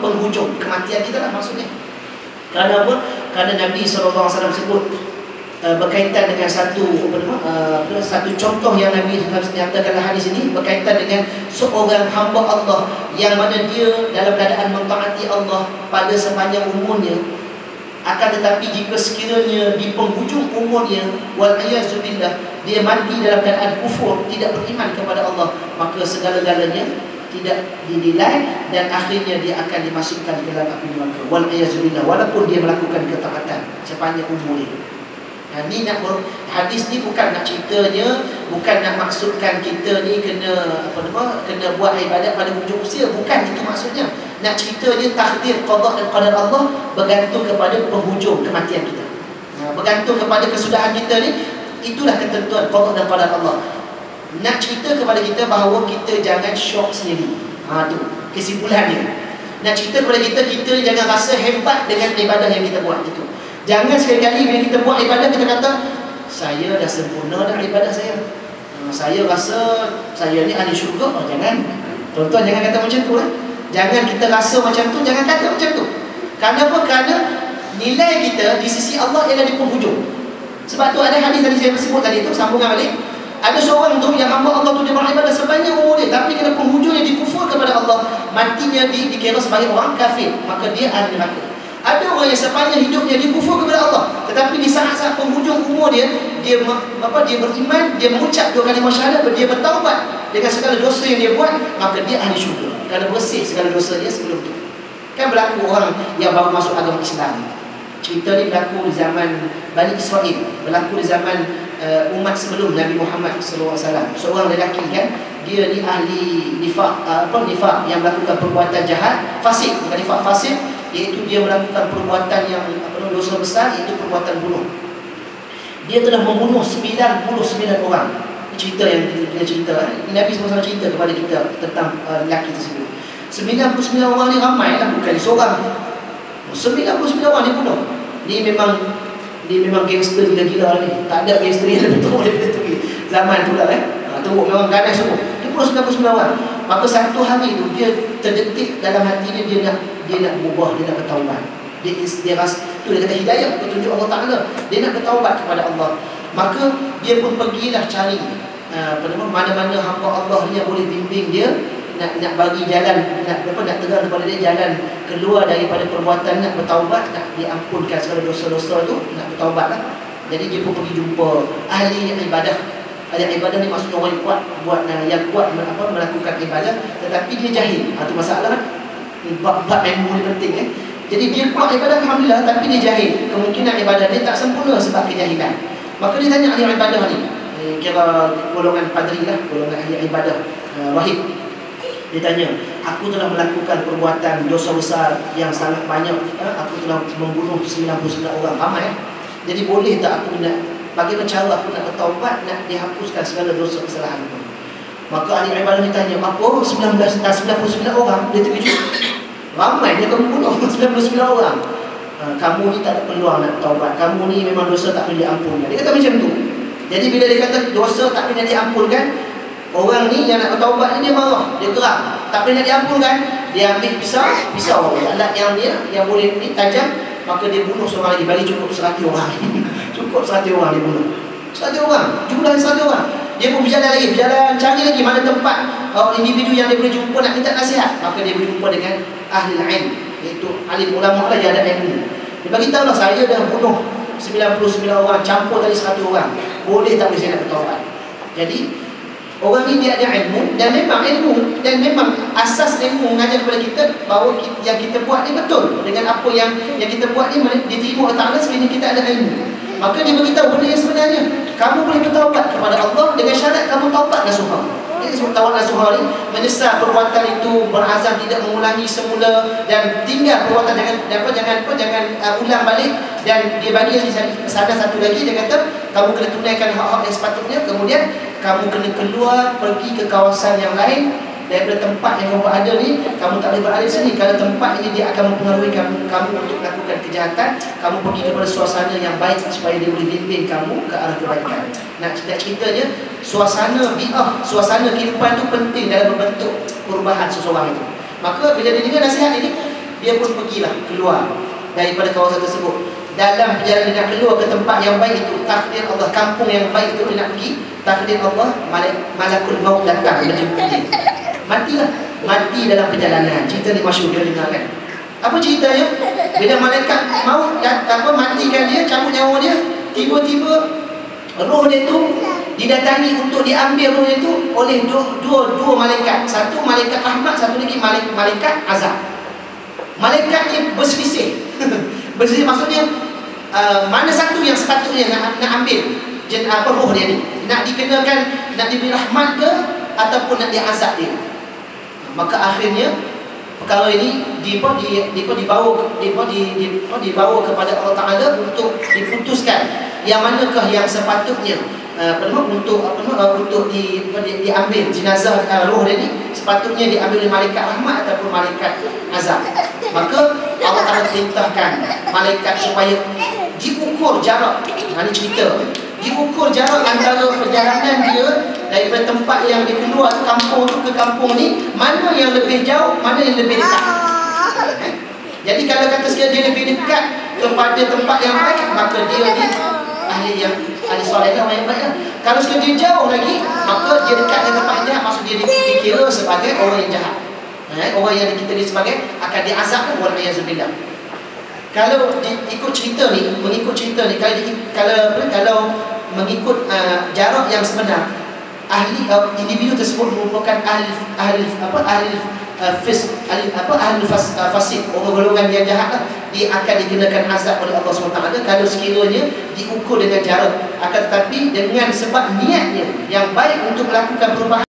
penghujung kematian kita lah maksudnya. Kerana apa? Kerana Nabi SAW sebut berkaitan dengan satu contoh yang Nabi SAW nyatakan dalam hadis ini, berkaitan dengan seorang hamba Allah yang mana dia dalam keadaan mentaati Allah pada sepanjang umurnya, akan tetapi jika sekiranya di penghujung umurnya wal-iyazubillah dia mati dalam keadaan kufur, tidak beriman kepada Allah, maka segala-galanya tidak dinilai dan akhirnya dia akan dimasukkan ke dalam api neraka wal-iyazubillah, walaupun dia melakukan ketaatan sepanjang umurnya. Ni nak hadis ni bukan nak ceritanya, bukan nak maksudkan kita ni kena buat ibadat pada hujung usia, bukan itu maksudnya. Nak ceritanya takdir qada dan qadar Allah bergantung kepada penghujung kematian kita. Bergantung kepada kesudahan kita ni, itulah ketentuan qada dan qadar Allah. Nak cerita kepada kita bahawa kita jangan syok sendiri. Tu kesimpulannya. Nak cerita kepada kita jangan rasa hebat dengan ibadah yang kita buat itu. Jangan sekali-kali bila kita buat ibadah kita kata, saya dah sempurna dah ibadah saya. Saya rasa saya ni ahli syurga. Jangan. Tuan-tuan jangan kata macam tu lah. Jangan kita rasa macam tu, jangan kata macam tu. Kenapa? Kerana nilai kita di sisi Allah ialah di penghujung. Sebab tu ada hadis tadi saya sebut tadi tu, sambungan balik. Ada seorang tu yang hamba Allah tu dia beribadah sepanjang umur dia, tapi kena penghujungnya dikufur kepada Allah, matinya dikira sebagai orang kafir, maka dia ahli neraka. Ada orang yang sepanjang hidupnya dikufur kepada Allah, tetapi di saat-saat penghujung umur dia dia beriman, dia mengucap 2 kalimah syahadat, dia bertaubat dengan segala dosa yang dia buat, maka dia ahli syurga kerana bersih segala dosa dia sebelum tu. Kan berlaku orang yang baru masuk agama Islam. Cerita ni berlaku di zaman Bani Israel, berlaku di zaman umat sebelum Nabi Muhammad SAW. Seorang lelaki kan, dia ni ahli nifaq, nifaq yang melakukan perbuatan jahat, fasik, bukan nifaq fasik, iaitu dia melakukan perbuatan yang dosa besar, iaitu perbuatan bunuh. Dia telah membunuh 99 orang. Cerita yang dia cerita, Nabi SAW cerita kepada kita tentang lelaki tersebut. 99 orang ni ramai lah, bukan seorang. 99 orang dia bunuh. Dia memang gangster gila-gila ni. Tak ada gangster yang lebih teruk daripada tu zaman tu lah teruk, memang ganas semua. Dia bunuh 99 orang. Maka satu hari tu dia terdetik dalam hati dia nak berubah, dia nak bertaubat. Dia rasa tu, dia kata hidayah petunjuk Allah Ta'ala, dia nak bertaubat kepada Allah. Maka dia pun pergilah cari mana-mana hamba Allah ni yang boleh bimbing dia, nak bagi jalan, nak terang kepada dia jalan keluar daripada perbuatan, nak bertaubat, nak diampunkan segala dosa-dosa tu, nak bertaubat lah. Jadi dia pun pergi jumpa ahli ibadah. Ahli ibadah ni maksudnya orang yang kuat melakukan ibadah, tetapi dia jahil. Itu masalah kan. Bab ilmu ni penting Jadi dia kuat ibadah alhamdulillah, tapi dia jahil. Kemungkinan ibadah dia tak sempurna sebab kejahilan. Maka dia tanya ahli ibadah ni, kira golongan padri lah, golongan ahli ibadah, rahib. Dia tanya, aku telah melakukan perbuatan dosa besar yang sangat banyak. Aku telah membunuh 99 orang, ramai. Jadi boleh tak aku nak, bagaimana cara aku nak bertaubat, nak dihapuskan segala dosa kesalahan itu? Maka ahli ibadah ni tanya, apa 99 orang? Dia terkejut. Ramai dia membunuh 99 orang. Kamu ni tak ada peluang nak bertaubat. Kamu ni memang dosa tak boleh diampunkan. Dia kata macam tu. Jadi bila dia kata dosa tak boleh diampunkan, orang ni yang nak bertaubat ni dia marah, dia gerak. Tak boleh nak diampunkan, dia ambil pisau alat yang boleh ni tajam, maka dia bunuh seorang lagi. Bagi cukup 100 orang. Cukup 100 orang dia bunuh. 100 orang, jumlah 100 orang. Dia pun berjalan cari lagi mana tempat individu yang dia boleh jumpa nak minta nasihat. Maka dia berjumpa dengan ahli ilm, iaitu alim ulama lah yang ada ilmu. Dia beritahu lah, saya dah bunuh 99 orang, campur tadi 100 orang. Boleh tak boleh saya nak bertaubat? Jadi orang ni dia ada ilmu, dan memang asas ilmu mengajar kepada kita bahawa yang kita buat ni betul. Dengan apa yang kita buat ni diterima Allah Ta'ala sekiranya kita ada ilmu. Maka dia beritahu benda yang sebenarnya. Kamu boleh bertaubat kepada Allah dengan syarat kamu taubat nasuha. Jadi sebut taubat nasuha ni, menyesal perbuatan itu, berazam tidak mengulangi semula, dan tinggal perbuatan jangan ulang balik. Dan dia bagi sana satu lagi, dia kata kamu kena tunaikan hak-hak yang sepatutnya. Kemudian kamu kena keluar pergi ke kawasan yang lain daripada tempat yang kamu berada ni. Kamu tak boleh berada di sini, kerana tempat ini dia akan mempengaruhi kamu untuk melakukan kejahatan. Kamu pergi kepada suasana yang baik supaya dia boleh bimbing kamu ke arah kebaikan. Nak ceritanya, suasana bi'ah, suasana kehidupan itu penting dalam membentuk perubahan seseorang itu. Maka bila dia dengar nasihat ini, dia pun pergilah keluar daripada kawasan tersebut. Dalam perjalanan dia nak keluar ke tempat yang baik itu, takdir Allah, kampung yang baik itu dia nak pergi, takdir Allah, malakul maut datang menjemput dia. Mati dalam perjalanan. Cerita ni masyhur, dia dengar kan. Apa ceritanya? Bila malaikat maut matikan dia, cabut nyawa dia, tiba-tiba roh dia tu didatangi untuk diambil roh dia tu oleh dua malaikat. Satu malaikat rahmat, satu lagi malaikat azab. Malaikat ni berselisih. Berselisih maksudnya mana satu yang sepatutnya nak ambil roh dia ni? Nak dikenakan, nak diberi rahmat ke ataupun nak diazab dia? Maka akhirnya perkara ini dibawa kepada Allah Ta'ala untuk diputuskan yang manakah yang sepatutnya untuk diambil jenazah roh dia ni, sepatutnya diambil oleh malaikat rahmat ataupun malaikat azab. Maka Allah Ta'ala perintahkan malaikat supaya diukur jarak. Ini cerita, diukur jarak antara perjalanan dia daripada tempat yang dia keluar kampung tu ke kampung ni, mana yang lebih jauh, mana yang lebih dekat. Jadi kalau kata sekiranya dia lebih dekat kepada tempat yang baik, maka dia ni ahli soleh lah, yang baik. Kalau sekiranya dia jauh lagi, maka dia dekat dengan tempat yang jahat, maksud dia dikira sebagai orang yang jahat. Orang yang kita ni sebagai akan diazab, wala'iyazubillah. Kalau ikut cerita ni, mengikut cerita ni, kalau mengikut jarak yang sebenar, individu tersebut merupakan ahli fasid, orang golongan yang jahat, dia akan dikenakan azab oleh Allah SWT kalau sekiranya diukur dengan jarak. Akan tetapi dengan sebab niatnya yang baik untuk melakukan perubahan